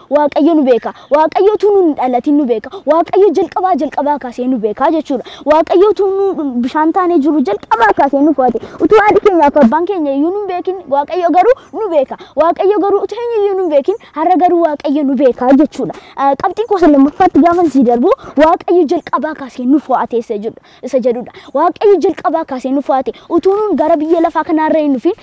Waaqayyo nu beeka. Waaqayyo utuu nun dhalatiin nu beeka. Waaqayyo jalqabaa kaasee nu beeka jechuudha. Waaqayyo utuu nun bishaan taanee jiru jalqabaa kaasee nu fo'ate. Utuu haadhi keenyaa fi abbaan keenya iyyuu nun beekin Waaqayyo garuu nu beeka. Waaqayyo garuu utuu eenyuyyuu nun beekin har'a garuu Waaqayyo nu beeka jechuudha. Qabxiin kun lammaffaatti gaafa sii darbu Waaqayyo jalqabaa kaasee nu fo'ate isa jedhudha. Waaqayyo jalqabaa kaasee nu fo'ate utuu nun gara biyya lafaa kanarra hin dhufin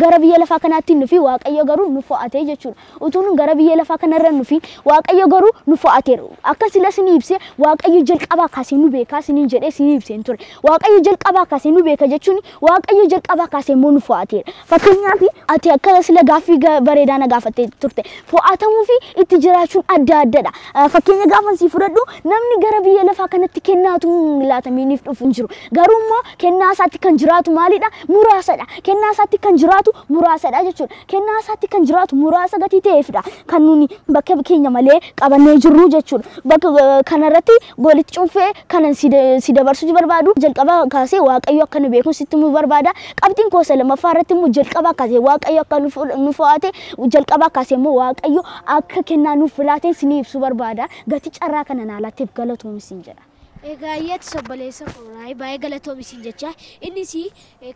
gara biyya lafaa kanaatti nufi Waaqayyo garuu nu fo'ate jechuudha. Utuu nun gara biyya lafaa kanarra nufi Waaqayyo garuu nu fo'ateera. Akka sila isinii ibsee Waaqayyo jalqabaa kaasee nu beeka isiniin jedhee isinii ibseen ture. Waaqayyo jalqabaa kaasee nu beeka jechuun Waaqayyo jalqabaa kaasee immoo nu fo'ateera. Fakkeenyaaf ati akka sila gaaffii bareedaa na gaafattee turte fo'atamuu fi itti jiraachuun adda addadha. Fakkeenya gaafa sii fudhadhu namni gara biyya lafaa kanatti kennaatu laatamiiniif dhufu hin jiru. Garuu immoo kennaa isaatti kan jiraatu maalidha? Muraasadha. Kennaa isaatti kan jiraatu muraasadha jechuudha. Kennaa isaatti kan jiraatu muraasa gatii ta'eefidha kan nuni bakka keenya malee qabannee jirru jechuudha. Bakka kanarratti goolitti cuunfee kanan si dabarsuu barbaadu jalqaba kaasee Waaqayyo akka nu beekun sitti mu barbaada. Qabxiin koo lammaffaa irratti immoo jalqaba kaasee Waaqayyo akka nu fo'ate jalqaba kaasee immoo Waaqayyo akka kennaa nuuf filaateen sinii ibsuu barbaada. Gatii carraa kana naalaatteef galatoomi siin jedha. Egaa ayyaatti sobbaleessa koonaa baay'ee galatoomisin jecha innis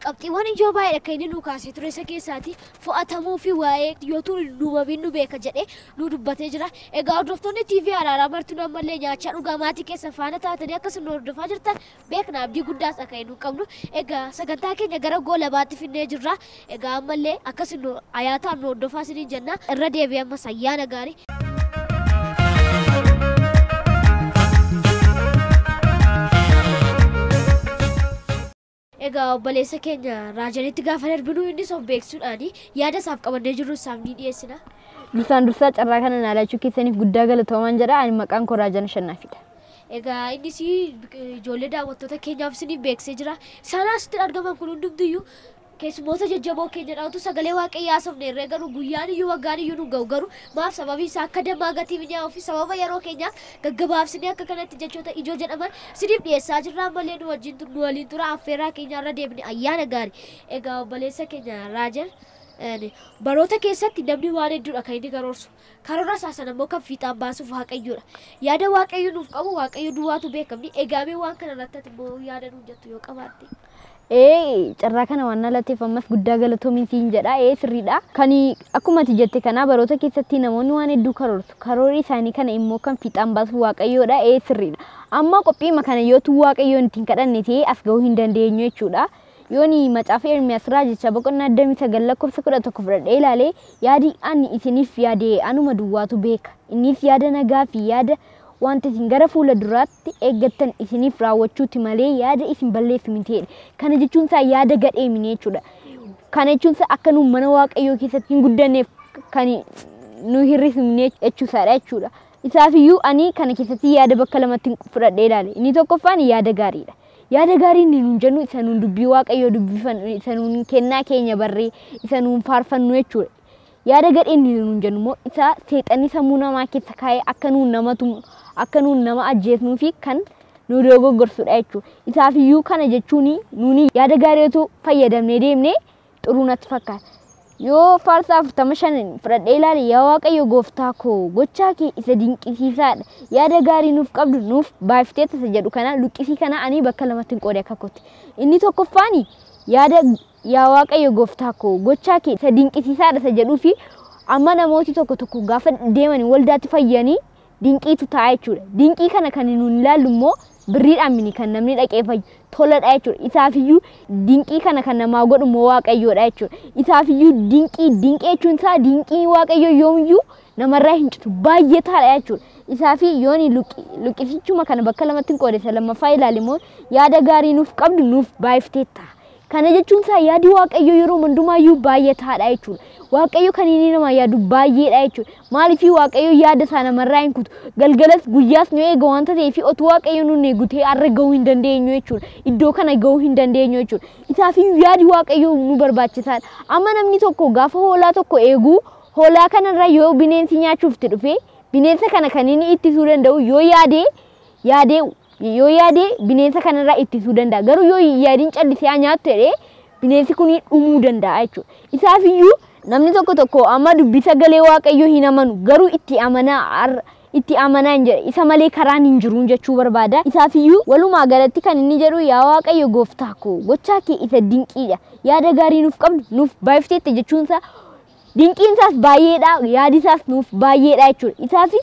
qabxiiwwan ijoo baay'ee akka inni nu kaasee ture isa keessaati fo'atamuu fi waa'ee dhiyootuu nuumabiin nu beeka jedhee nu dubbatee jira. Egaa hordoftoonni TV Araaraa martuu ammallee nyaachaa dhugaa maatii keessa faana taatanii akkasuma nu hordofaa jirtan beekna abdii guddaas akka nu qabnu. Egaa sagantaa keenya gara goolabaatti finnee jirra. Egaa ammallee akkasuma ayaataan nu hordofaa isiniin jenna. Irra deebi'ee ammas ayyaana gaarii. Egaa obboleessa keenya raajanitti gaafa darbinu innis of beeksisuudhaan yaada isaaf qabannee jirru isaaf ni dhiyeessina. Dursaa carraa kana naalachuu keessaniif guddaa galatoomaan jedha. Ani maqaan koo Raajana Shannaafiidha. Egaa innis ijoollee daawwattoota keenyaaf isiniif beeksisee jira. Isaan asitti argaman kun hundumtiyyuu keessumoota jajjaboo keenya dhaawatu sagalee waaqayyaa haasofne irree garuu guyyaan iyyuu waggaan iyyuu nu ga'u garuu maaf sababii isaa akka dammaa gatii mi'aawuu fi sababa yeroo keenyaaf gaggabaabsinee akka kanatti jechoota ijoo jedhaman isiniif dhiyeessaa jirra ammallee nu waliin tura affeerraa keenyaarra deebine ayyaana gaarii. Egaa obboleessa keenya Raajan baroota keessatti namni waan hedduudha kan inni karoorsu karoora isaa sana immoo kan fiixaan baasuuf waaqayyoodha. Yaada waaqayyo nuuf qabu waaqayyo duwwaatu beekamni egaamee waan kana irratti immoo yaada nuuf jettu yoo qabaatte. Carraa kana waan nalateef ammas guddaa galatoomiin siin jedha. Sirriidha. Kan akkuma ati jette kana baroota keessatti namoonni waan hedduu karoorsu. Karoorri isaanii kana immoo kan fiixaan baasu waaqayyoodha. Sirriidha. Amma qophiima kana yootu waaqayyoon ittiin kadhanne ta'ee as gahuu hin dandeenyu jechuudha. Yooni macaafa Ermiyaas raajicha boqonnaa 9:11 fudhadhee ilaalee yaadi ani isiniif yaade anuma duwwaatu beeka. Innis yaada nagaa fi yaada wanta isin gara fuula duraatti eeggattan isiniif raawwachuuti malee yaada isin balleessu miti. Kana jechuun isaa yaada gadhee miti jechuudha. Kana jechuun isaa akka nu mana waaqayyoo keessatti hin guddanneef kan nu hir'isne jechuusaadha jechuudha. Isaafiyyuu ani kana keessatti yaada bakka lamatti fudhadhee ilaale. Inni tokkoffaan yaada gaariidha. Yaada gaarii inni nuun jennu isa nuun dubbii waaqayyoo dubbifannu isa nuun kennaa keenya barree isa nuun faarfannu jechuudha. Yaada gadhee inni nuun jennu immoo isa seexanni sammuu namaa keessa kaa'ee akka nuun nama ajjeesnuu fi kan nu dogoggorsudha jechuudha. Isaafiyyuu kana jechuun nuuni yaada gaariitu fayyadamnee deemnee xuruu natti fakkaata. Yoo faarsaa 45 fudhadhee ilaale yaa waaqayyo gooftaa koo gochaa kee isa dinqisiisaadha. Yaada gaarii nuuf qabdu nuuf baay'iftee tasa jedhu kana luqqisii kana ani bakka lamatti hin qoode akka kotti. Inni tokkoffaan yaada yaa waaqayyo gooftaa koo gochaa kee isa dinqisiisaadha isa jedhuu fi amma namooti tokko gaafa deemanii waldaatti fayyanii dinqiitu ta'a jechuudha. Dinqii kana kan nuun ilaallu immoo birriidhaan mini kan namni dhaqee fayyu toladha jechuudha. Isaafiyyuu dinqii kana kan namaa godhu immoo waaqayyoodha jechuudha. Isaafiyyuu dinqii jechuun isaa dinqii waaqayyoo yoomiyyuu namarraa hin citu baay'ataadha jechuudha. Isaafi yooni luqqisichuma kana bakka lamatti hin qoode lammaffaa ilaale immoo yaada gaarii nuuf qabdu nuuf baay'ifteetta. Kana jechuun isaa yaadi waaqayyoo yeroo hundumaayyuu baay'ataadha jechuudha. Waaqayyo kan inni nama yaadu baay'eedha jechuudha. Maaliif waaqayyo yaada isaa namarraa hin kutu galgalas guyyaas nu eega wanta ta'eef otuu waaqayyo nun eegutee har'a gahuu hin dandeenyu jechuudha. Iddoo kana gahuu hin dandeenyu jechuudha. Isaafiyyuu yaadi waaqayyo nu barbaachisaadha. Amma namni tokko gaafa hoolaa tokko eeguu hoolaa kanarraa yoo bineensi nyaachuuf dhufe bineensa kana kan inni ittisuu danda'u yoo yaade bineensa kanarraa ittisuu danda'a. Garuu yoo yaadiin callisee nyaattu jedhee bineensi kun dhumuu danda'a jechuudha. Isaafiyyuu namni tokko amma dubbii sagalee waaqayyoo hin amanu garuu itti amanaa hin jedhe isa malee karaan hin jiru jechuu barbaada. Isaafiyyuu walumaa galatti kan inni jedhu yaa waaqayyo gooftaa koo gochaa kee isa dinqiidha. Yaada gaarii nuuf qabdu nuuf baay'ifteetta jechuun isaa dinqiin isaas baay'eedha yaadi isaas nuuf baay'eedha jechuudha.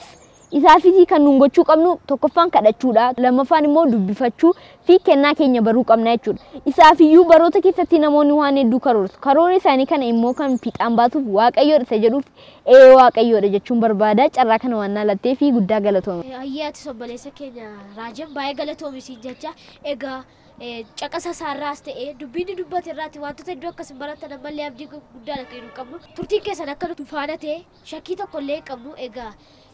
Isaafis kan nuun gochuu qabnu tokkoffaan kadhachuudha. Lammaffaan immoo dubbifachuu fi kennaa keenya baruu qabna jechuudha. Isaafiyyuu baroota keessatti namoonni waan hedduu karoorsu. Karoora isaanii kana immoo kan fiixaan baasuuf waaqayyoodha isa jedhuuf waaqayyoodha jechuun barbaada. Carraa kana waan naalatteef guddaa galatoome. Ayyaati obboleessa keenya Raajan baay'ee galatoomisii jecha egaa caqasa isaarraas ta'ee dubbiin dubbate irraatti wantoota hedduu akkasii baratan ammallee abdii guddaa akka hin qabnu turtiin keessan akka nuti faana ta'e shakkii tokkollee hin qabnu egaa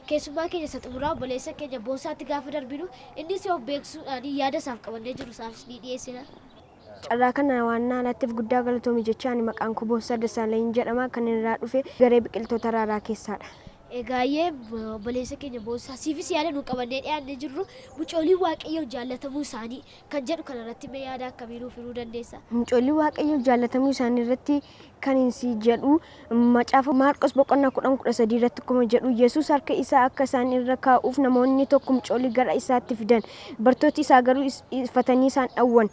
keessummaa keenya isa xumuraa obboleessa keenya boosaatti gaafa darbinu innis of beeksisuudhaan yaada isaaf qabannee jiru isaafis ni dhiyeessina. Carraa kana waan naalatteef guddaa galatoomi jecha ani maqaan koo Boonsaa Dassaalany jedhama kan irraa dhufe garee biqiltoota Araaraa keessaadha. Egaayee obboleessa keenya boonsaa siifis yaada nu qabannee dhiyaannee jirru mucoolii waaqayyoon jaallatamuu isaanii kan jedhu kanarratti mee yaada akkamii nuuf himuu dandeessa? Mucoolii waaqayyoon jaallatamuu isaanii irratti kan inni jedhu macaafa Maarqos boqonnaa 10:13 irratti akkuma jedhu Yesuus harka isaa akka isaan irra kaa'uuf namoonni tokko mucoolii gara isaatti fidan. Bartooti isaa garuu ifatanii isaan dhawwan.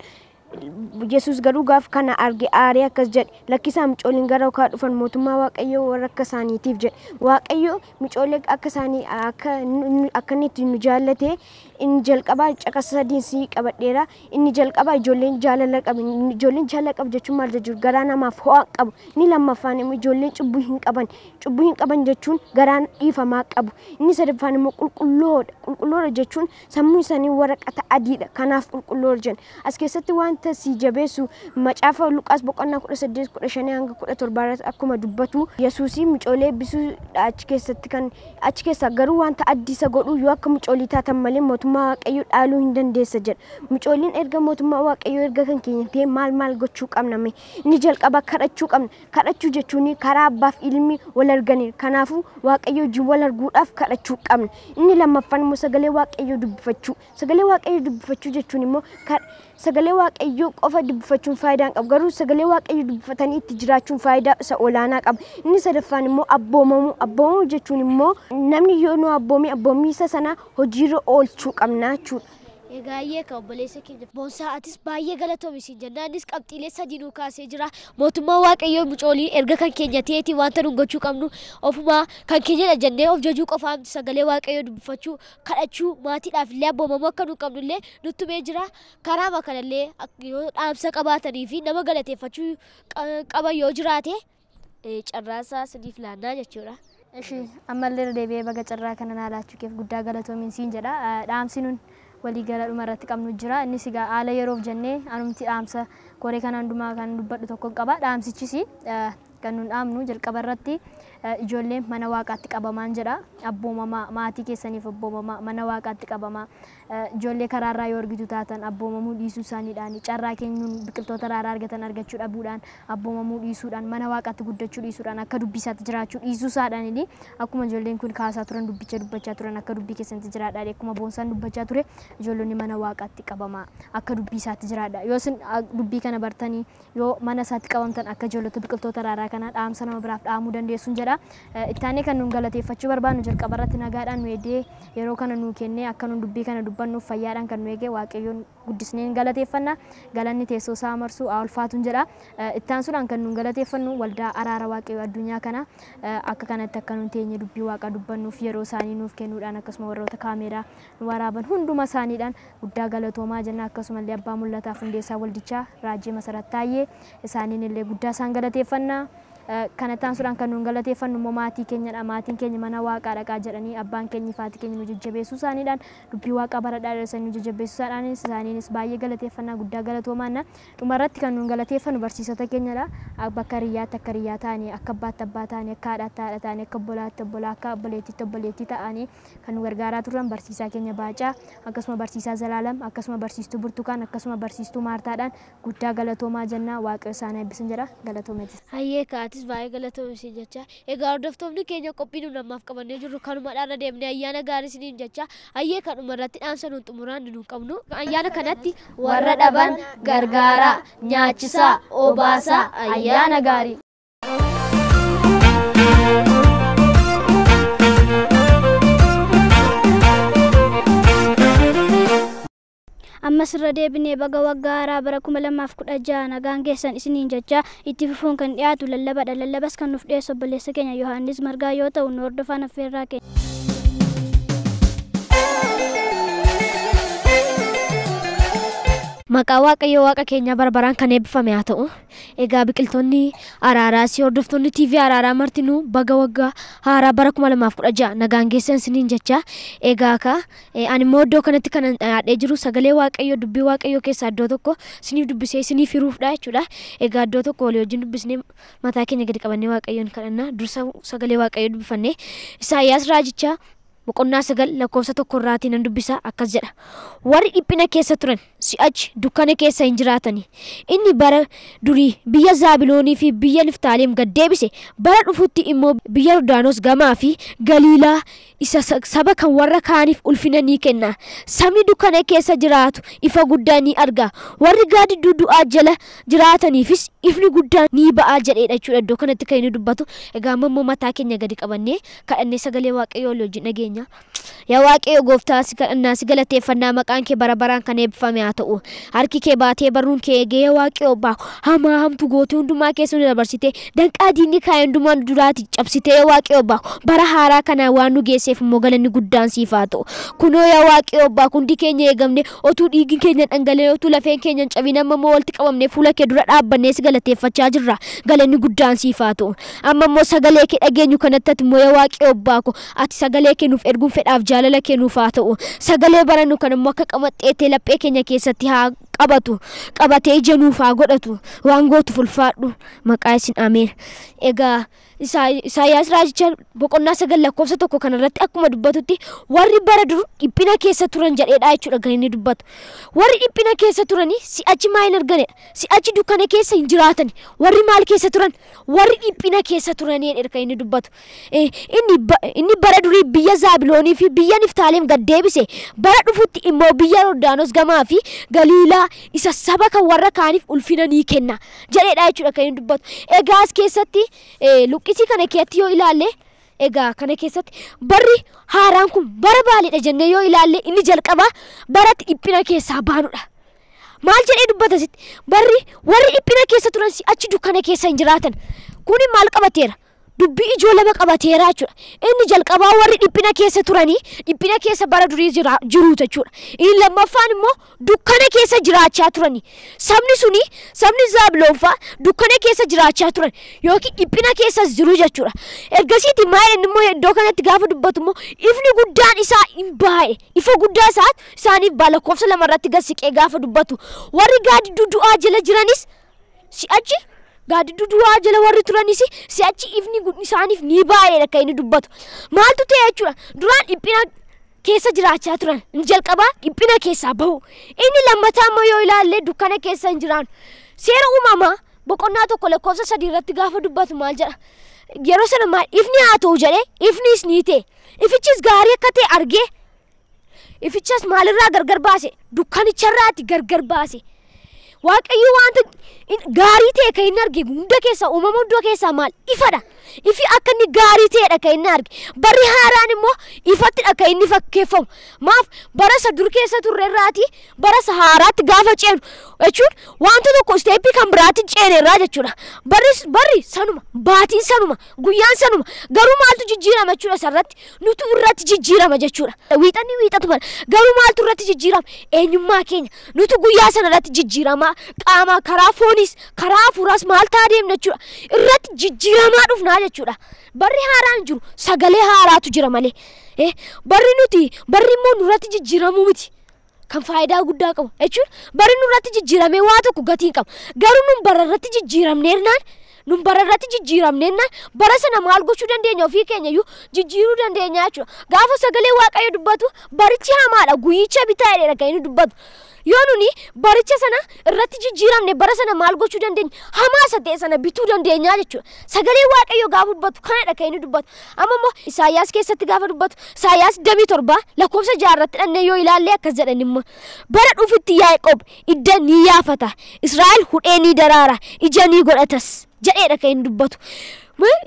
Yesuus garuu gaaf kana arge aaree akkas jedhe lakkisaa mucooliin gara kaa dhufan mootummaa waaqayyoo warra akka isaaniitiif jedhe. Waaqayyo mucoolee akka isaanii akka inni nu jaallate inni jalqabaa caqasa sadiin qabadheera. Inni jalqabaa ijoolleen jaalala qabu. Ijoolleen jaalala qabu jechuun maal jechuudha? Garaa namaaf ho'a qabu. Inni lammaffaan immoo ijoolleen cubbuu hin qaban. Cubbuu hin qaban jechuun garaan dhiifamaa qabu. Inni sadaffaan immoo qulqulloodha. Qulqulloodha jechuun sammuu isaanii waraqata adiidha. Kanaaf qulqulloodha jenna. As keessatti wanta si jabeessu macaafa Luqaas boqonnaa 18:15 hanga 17 akkuma dubbatu Yesuusii mucoolee eebbisuu achi keessatti kan achi keessa garuu wanta addisa godhu yoo akka mucoolii taatan malee mootummaa waaqayyoo dhaaluu hin dandeessa jedha. Mucooliin erga mootummaa waaqayyoo erga kan keenya ta'e maal gochuu qabna? Inni jalqaba kadhachuu qabna. Kadhachuu jechuun karaa abbaaf ilmi wal arganii. Kanaafuu waaqayyoo wajjin wal arguudhaaf kadhachuu qabna. Inni lammaffaan immoo sagalee waaqayyoo dubbifachuu. Sagalee waaqayyoo dubbifachuu jechuun immoo sagalee waaqayyoo qofa dubbifachuun faayidaa qaba. Garuu sagalee waaqayyoo dubbifatanii itti jiraachuun faayidaa isa olaanaa qaba. Inni sadaffaan immoo abboomamuu. Abboomamuu jechuun immoo namni yoo nu abboome abboomiisa sana hojiirra oolchuu qabna jechuudha. Egaayee kan obboleessa keenya boonsaa atis baay'ee galatoomi siin jennaanis qabxiilee sadii nuu kaasee jira. Mootummaa waaqayyoo mucoolii erga kan keenya ta'eeti wanta nu gochuu qabnu ofuma kan keenyadha jennee of jajuu qofaan sagalee waaqayyoo dubbifachuu kadhachuu maatiidhaaf illee abboomamuu akka nu qabnu illee nutti himee jira. Karaama kanallee yoo dhaamsa qabaatanii fi nama galateeffachuu qaban yoo jiraate carraasaa sadiif laannaa jechuudha. Ammallee deebi'ee baga carraa kana naalaachuu keef guddaa galatoomiin siin jedha. Dhaamsi nun walii gala dhumarratti qabnu jira. Innis egaa haala yeroof jennee anumti dhaamsa koree kana hundumaa kan dubbadhu tokko qaba. Dhaamsichis kan nun dhaamnu jalqaba irratti ijoolleen mana waaqaatti qabamaan jedha. Abboomamaa maatii keessaniif abboomamaa mana waaqaatti qabamaa. Ijoollee karaarraa yoo argitu taatan abboomamuu dhiisuu isaaniidhaan carraa keenyuun biqiltoota raaraa argatan argachuu dhabuudhaan abboomamuu dhiisuudhaan mana waaqaatti guddachuu dhiisuudhaan akka dubbisaatti jiraachuu dhiisuu isaadhaan akkuma ijoolleen kun kaasaa turan dubbicha dubbachaa turan akka dubbii keessatti jiraadhaa akkuma boonsaan dubbachaa ture ijoollonni mana waaqaatti qabamaa akka dubbisaatti jiraadhaa. Yoo isin dubbii kana bartanii yoo mana isaatti qabamtan akka ijoollota biqiltoota raaraa kana dhaamsa nama biraaf dhaamuu dandeessuun jedha. Ittaanee kan nun galateeffachuu barbaannu jalqaba irratti nagaadhaan nu eegee yeroo kana nuu kennee akka nun dubbii kana dubbannuuf fayyaadhaan kan nu eegee waaqayyoon guddisneen galateeffanna. Galanni teessoo isaa marsuu haa ulfaatuun jedha. Ittaansuudhaan kan nun galateeffannu waldaa araara waaqayyoo addunyaa kana akka kanatti akka nun teenye dubbii waaqa dubbannuuf yeroo isaanii nuuf kennuudhaan akkasuma warroota kaameeraa nu waraaban hunduma isaaniidhaan guddaa galatoomaa jenna. Akkasumallee abbaa mul'ataaf hundeessaa waldichaa raajii masarat taayee isaaniin illee guddaa isaan galateeffanna. Kana taansuudhaan kan nun galateeffannu immoo maatii keenyadha. Maatiin keenya mana waaqaa dhaqaa jedhanii abbaan keenya faatii keenya nu jajjabeessuu isaaniidhaan dubbii waaqaa baradhaa dheeressan nu jajjabeessuu isaaniinis baay'ee galateeffannaa guddaa galatoomaanna. Dhumarratti kan nun galateeffannu barsiisota keenyadha. Bakka riyyaatti akka riyyaa ta'anii akka abbaatti abbaa ta'anii akka haadhaatti haadha ta'anii akka obbolaatti obbolaa akka obboleettiitti obboleettii ta'anii kan nu gargaaraa turan barsiisaa keenya Baacaa akkasuma barsiisaa Zalaalam akkasuma barsiistuu Burtukaan akkasuma barsiistuu Maartaadhaan guddaa galatoomaa jenna. Waaqayyo isaan eebbisan jedha. Galatoomeetis. Hayyee kaatis baay'ee galatoomi jecha. Egaa hordoftoonni keenya qophii nu namaaf qabannee jirru kanumadhaan deemnee ayyaana gaarii isiniin jecha. Hayyee kanuma irratti dhaamsa nuun xumuraan nu qabnu. Ayyaana kanatti warra dhaban gargaaraa, nyaachisaa, obaasaa ayyaana gaarii. Ammas irra deebinee baga waggaa haaraa bara 2016 nagaan keessan isiniin jecha itti fufuun kan dhiyaatu lallabadha. Lallabas kan nuuf dhiyeessu obboleessa keenya Yohaannis Margaa yoo ta'u nu hordofaan affeerraa keenya. Maqaa waaqayyoo waaqa keenya barbaraan kan eebbifame haa ta'u. Egaa biqiltoonni araaraas hordoftoonni TV araaraa martinuu baga waggaa haaraa bara 2016 nagaan keessan isiniin jecha. Egaa ani immoo iddoo kanatti kan dhiyaadhee jiru sagalee waaqayyoo dubbii waaqayyoo keessaa iddoo tokko isiniif dubbisee isiniif hiruufdha jechuudha. Egaa iddoo tokko walii wajjin dubbisnee mataa keenya gadi qabannee waaqayyoon kadhanna. Dursa sagalee waaqayyoo dubbifannee Isaayyaas raajicha boqonnaa 9 lakkoofsa 1 irraatiin nan dubbisa akkas jedha. Warri dhiphina keessa turan si'achi dukkana keessa hin jiraatani. Inni bara durii biyya Zaabiloonii fi biyya Niftaalem gad deebise, bara dhufutti immoo biyya Yordaanos gamaa fi Galiilaa isa saba kan warra kaaniif ulfina ni kenna. Sabni dukkana keessa jiraatu ifa guddaa ni arga. Warri gaaddidduu du'aa jala jiraataniifis ifni guddaa ni ba'a jedheedha jechuudha. Iddoo kanatti kan inni dubbatu. Egaa ammoo mataa keenya gadi qabannee kadhannee sagalee Waaqayyoo wajjin dhageenya. Yaa Waaqayyo gooftaa si kadhannaa si galateeffannaa maqaan kee bara baraan kan eebbifame haa ta'u. Harki kee baatee barruun kee eegee Waaqayyo abbaa hamaa hamtu gootee hundumaa keessa nu dabarsitee danqaa diinni kaa'e hundumaa duraati cabsitee Waaqayyo abbaa bara haaraa kana waan nu geesseef immoo galanni guddaan siif haa ta'u. Kunoo yaa Waaqayyo abbaa hundi keenya eegamne otuu dhiigni keenya dhangala'ee otuu lafeen keenya cabine ammoo walitti qabamnee fuula kee dura dhaabbannee si galateeffachaa jirra. Galanni guddaan siif haa ta'u. Amma immoo sagalee kee dhageenyu kanatti immoo yaa Waaqayyo abbaa ko ati sagalee kee nuuf erguun fedhaaf jaalala kee nuuf haa ta'u. Sagalee barannu kan immoo akka qamaxxeetee laphee keenya keessatti haa qabatu qabatee ija nuuf haa godhatu waan gootu fulfaadhu maqaa isin ameen. Egaa Isaayyaas raajicha boqonnaa 9 lakkoofsa 1 kanarratti akkuma dubbatutti warri bara dur dhiphina keessa turan jedheedha jechuudha kan inni dubbatu. Warri dhiphina keessa turanii si'achi maal hin arganedha. Si'achi dukkana keessa hin jiraatan. Warri maal keessa turan? Warri dhiphina keessa turaniidha kan inni dubbatu. Inni bara durii biyya Zaabiloonii fi biyya Niftaalem gad deebise, bara dhufutti immoo biyya Yordaanos gamaa fi Galiilaa isa saba kan warra kaaniif ulfina ni kenna jedheedha jechuudha kan inni dubbatu. Egaa as keessatti luqqisii kana keessatti yoo ilaalle egaa kana keessatti barri haaraan kun bara baaliidha jennee yoo ilaalle inni jalqabaa bara dhiphina keessaa baanudha. Maal jedhee dubbata sitti? Barri warri dhiphina keessa turan achi dukkana keessa hin jiraatan. Kuni maal qabateera? Dubbii ijoo lama qabateera jechuudha. Inni jalqabaa warri dhiphina keessa turanii dhiphina keessa bara durii jiru jechuudha. Inni lammaffaan immoo dukkana keessa jiraachaa turanii. Sabni Zaabiloon fa'a dukkana keessa jiraachaa turan yookiin dhiphina keessa jiru jechuudha. Ergasiiti maal inni immoo iddoo kanatti gaafa dubbatu immoo ifni guddaan isaa hin baay'e. Ifa guddaa isaaniif lakkoofsa 2 irratti gasiqee gaafa dubbatu. Warri gaaddidduu du'aa jala jiranis si'achi gaaddidduu du'aa jala warri turanis si'achi ifni isaaniif ni baay'eedha kan inni dubbatu. Maaltu ta'e jechuudha? Duraan dhiphina keessa jiraachaa turan. Inni jalqabaa dhiphina keessaa bahu. Inni lammataa immoo yoo ilaalle dukkana keessa hin jiraan. Seera uumamaa boqonnaa 1 lakkoofsa 3 irratti gaafa dubbatu maal jedha? Yeroo sana maal ifni haa ta'u jedhee ifnis ni ta'e. Ifichis gaarii akka ta'e argee ifichas maalirraa gargar baase? Dukkanicharraatti gargar baase. Waaqayyo wanta gaarii ta'e kan inni arge hunda keessaa uumama hundoo keessaa maal ifadha. Ifi akka inni gaarii ta'edha kan inni arge. Barri haaraan immoo ifattidha kan inni fakkeeffamu. Maaf bara isa dur keessa turreerraati bara isa haaraatti gaafa ceenu jechuun wanta tokko isteeppii kan biraatti ceenerraa jechuudha. Barri sanuma baatiin sanuma guyyaan sanuma garuu maaltu jijjiirama jechuudha isarratti nutu irratti jijjiirama jechuudha. Wiixanni wiixatu mala garuu maaltu irratti jijjiirama? Eenyummaa keenya nutu guyyaa sana irratti jijjiirama. Qaama karaa foonis karaa hafuuraas maal ta'a deemna jechuudha. Irratti jijjiiramaa dhufnaa jechuudha. Barri haaraan jiru sagalee haaraatu jira malee. Barri immoo nurratti jijjiiramuu miti. Kan faayidaa guddaa qabu jechuudha. Barri nurratti jijjiiramee waa tokko gatii qaba. Garuu nun bara irratti jijjiiramneennaan bara sana maal gochuu dandeenya? Ofii keenya iyyuu jijjiiruu dandeenya jechuudha. Gaafa sagalee Waaqayyo dubbatu barichi hamaadha guyyicha bitaa jedheedha kan inni dubbatu. Yoo nuni baricha sana irratti jijjiiramne bara sana maal gochuu dandeenya? Hamaa ta'e sana bituu dandeenya jechuudha. Sagalee Waaqayyo gaafa dubbatu kanadha kan inni dubbatu. Amma immoo Isaayyaas keessatti gaafa dubbatu Isaayyaas 27 lakkoofsa 6 irratti dhannee yoo ilaalle akkas jedhan immoo bara dhufutti Yaaqoob idda ni yaafata, Israa'el hudhee ni daraara, ija ni godhatas jedheedha kan inni dubbatu.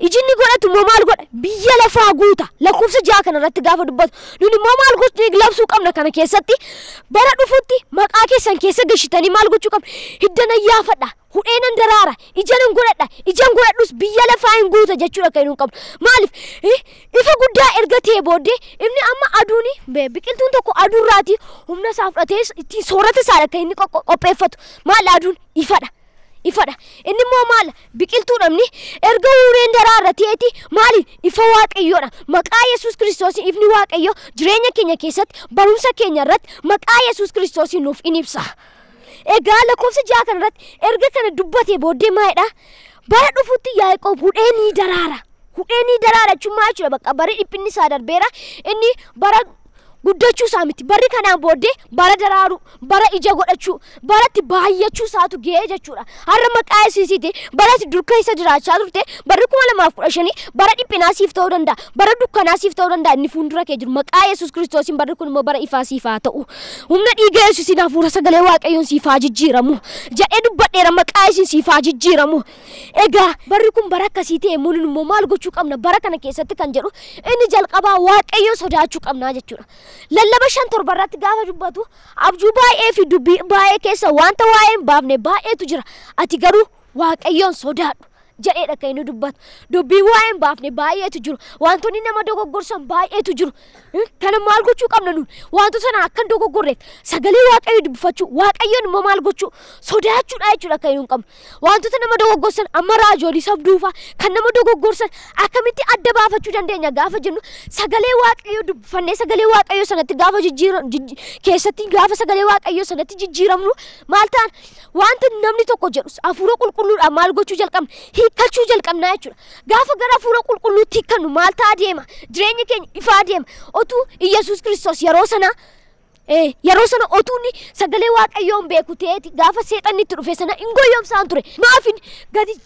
Ijinni godhatu immoo maal godha? Biyya lafaa guuta. Lakkoofsa 6 kanarratti gaafa dubbatu nuni immoo maal gochuu labsuu qabna kana keessatti bara dhufutti maqaa keessan keessa gashitanii maal gochuu qabna? Hidda nan yaafadha, hudhee nan daraara, ija nan godhadha, ijaan godhadhus biyya lafaa hin guuta jechuudha kan inni qabu. Maaliif ifa guddaa erga ta'e booddee inni amma aduuni biqiltuun tokko aduurraati humna isaa fudhatee ittiin soorata isaadha kan inni qopheeffatu. Maal aduun ifadha. Inni immoo maal biqiltuu dhabni erga ureen daraara ta'eeti maali ifa Waaqayyoodha. Maqaa Yesuus Kiristoos ifni Waaqayyo jireenya keenya keessatti barumsa keenya irratti maqaa Yesuus Kiristoos nuuf in ibsa. Egaa lakkoofsa 6 kanarratti erga kana dubbatee booddee maalidha? Bara dhufutti Yaaqoob hudhee ni daraara. hudheeni daraarachummaa jechuudha bakka bari dhiphinni isaa darbeera inni bara guddachuu isaa miti barri kanaan booddee bara daraaru bara ija godhachuu baratti baay'achuu isaatu ga'ee jechuudha har'a maqaa Yesuusiiti baratti durka isa jiraachaa turte barri 2015 bara dhiphinaa siif ta'uu danda'a bara dukkanaa siif ta'uu danda'a inni fuuldura kee jiru maqaa Yesuus Kiristoosiin barri kun immoo bara ifaa siif haa ta'u humna dhiiga Yesuusiin hafuura sagalee Waaqayyoon siif haa jijjiiramu jedhee dubbadheera maqaa Yesuusiin siif haa jijjiiramu egaa barri kun bara akkasii ta'e immoo immoo maal gochuu qabna bara kana keessatti kan jedhu inni jalqabaa Waaqayyoon sodaachuu qabna jechuudha lallaba 5 irratti gaafa dubbatu abjuu baay'ee fi dubbii baay'ee keessa wanta waa'ee hin baafne baay'eetu jira ati garuu Waaqayyoon sodaadhu jedheedha kan inni dubbatu dubbii waa'ee hin baafne baay'eetu jiru wantoonni nama dogoggorsan baay'eetu jiru kana maal gochuu qabna nuun wantoota sana akka dogoggorreef sagalee Waaqayyoo dubbifachuu Waaqayyoon immoo maal gochuu sodaachuudha jechuudha kan inni qabu wantoota nama dogoggorsan amma raajoolii sabduufa kan nama dogoggorsan akkamitti adda baafachuu dandeenya gaafa jennu sagalee Waaqayyoo dubbifannee sagalee Waaqayyoo sanatti gaafa keessatti gaafa sagalee Waaqayyoo sanatti jijjiiramnu maal ta'an wanta namni tokko jedhu hafuura qulqulluudhaan maal gochuu jalqabna hiikkachuu jalqabna jechuudha gaafa gara hafuura qulqulluutti hiikkannu maal ta'a deema jireenya keenya ifaa deema otuu Yesuus Kiristoos yeroo sana otuuni sagalee Waaqayyoon beeku ta'eeti gaafa seexanni itti dhufe sana hin goyyomsaan ture maafin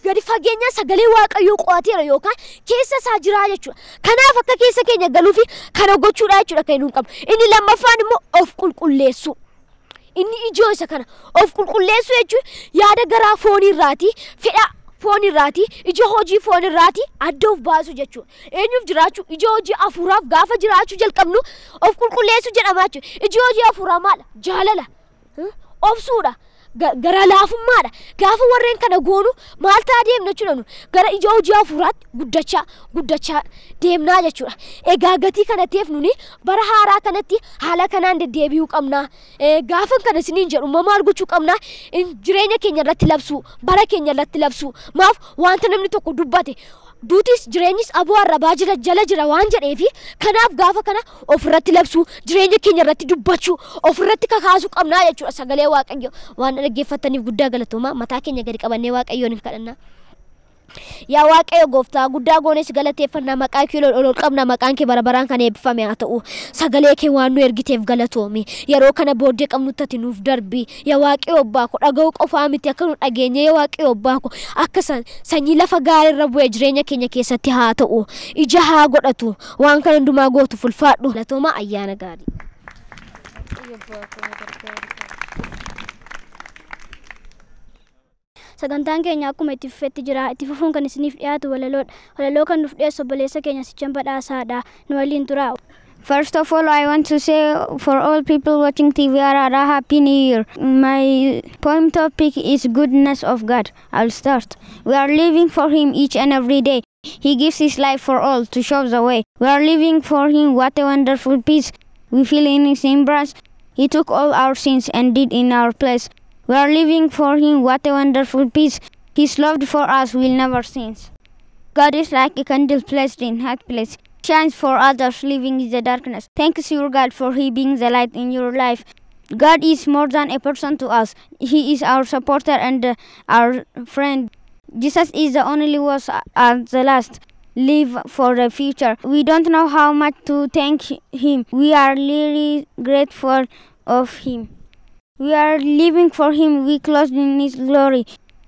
gadi fageenya sagalee Waaqayyoo qo'ateera yookaan keessa isaa jira jechuudha kanaaf akka keessa keenya galuufi kana gochuudha jechuudha kan nuun qabnu inni lammaffaan immoo of qulqulleessu inni ijoo isa kana of qulqulleessu jechuun yaada garaa foonirraati fedha foonirraati ija hojii foonirraati adda of baasu jechuudha eenyuuf jiraachuu ija hojii hafuuraaf gaafa jiraachuu jalqabnu of qulqulleessu jedhama jechuudha ija hojii hafuuraa maal jaalala obsuudha gara laafummaadha gaafa warreen kana goonu maal ta'a deemna jechuudha gara ija hojii hafuuraatti guddachaa deemnaa jechuudha egaa gatii kana ta'eef nuni bara haaraa kanatti haala kanaan deddeebi'uu qabna gaafa kana isiniin jedhu maal gochuu qabna jireenya keenya irratti labsuu bara keenya irratti labsuu maaf wanta namni tokko dubbate duutis jireenyis aboo arrabaa jala jira waan jedheefi kanaaf gaafa kana ofirratti labsuu jireenya keenya irratti dubbachuu ofirratti kakaasuu qabnaa jechuudha sagalee Waaqayyoo waan dhaggeeffataniif guddaa galatooma mataa keenya gadi qabannee Waaqayyoon hin kadhannaa yaa Waaqayyo gooftaa guddaa goones galateeffannaa maqaa kee ol qabna maqaan kee barabaraan kan eebbifame haa ta'u sagalee kee waan nu ergiteef galatoomi yeroo kana booddee qabnutti ati nuuf darbi yaa Waaqayyo abbaa ko dhaga'uu qofaa miti akka nu dhageenye yaa Waaqayyo abbaa ko akka sanyii lafa gaariirra bu'ee jireenya keenya keessatti haa ta'u ija haa godhatu waan kana hundumaa gootu fulfaadhu galatooma ayyaana gaarii sagantaan keenya akkuma itti fufetti jira itti fufuun kan isiniif dhiyaatu walaloo kan nuuf dhiyeessu obboleessa keenya Sichan Badhaasaadha nu waliin tura. First of all, I want to say for all people watching TV Arara, Happy New Year. My poem topic is goodness of God. I'll start. We are living for Him each and every day. He gives His life for all to show the way. We are living for Him. What a wonderful peace we feel in His embrace. He took all our sins and did in our place. We are living for Him. What a wonderful peace. His love for us will never cease. God is like a candle placed in hot place. Shines for others living in the darkness. Thanks your God for He being the light in your life. God is more than a person to us. He is our supporter and our friend. Jesus is the only was at the last. Live for the future. We don't know how much to thank Him. We are really grateful of Him. We are living for Him. We clothed in His glory.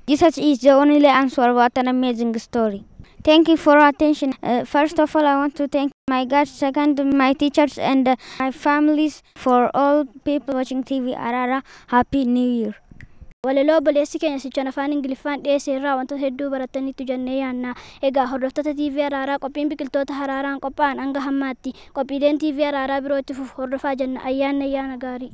Jesus is the only answer. What an amazing story. Thank you for your attention. First of all, I want to thank my God, second my teachers and my families, for all people watching TV Arara. Happy New Year. Walaloo obboleessi keenya Sichan afaan Ingiliffaan dhiyeesse irraa wantoota hedduu barataniitu jennee yaadna. Egaa hordoftoota TV Araaraa qophiin biqiltoota haraaraan qophaa'an hanga hammaatti qophiileen TV Araaraa biroo itti fufu hordofaa jenna. Ayyaana gaarii.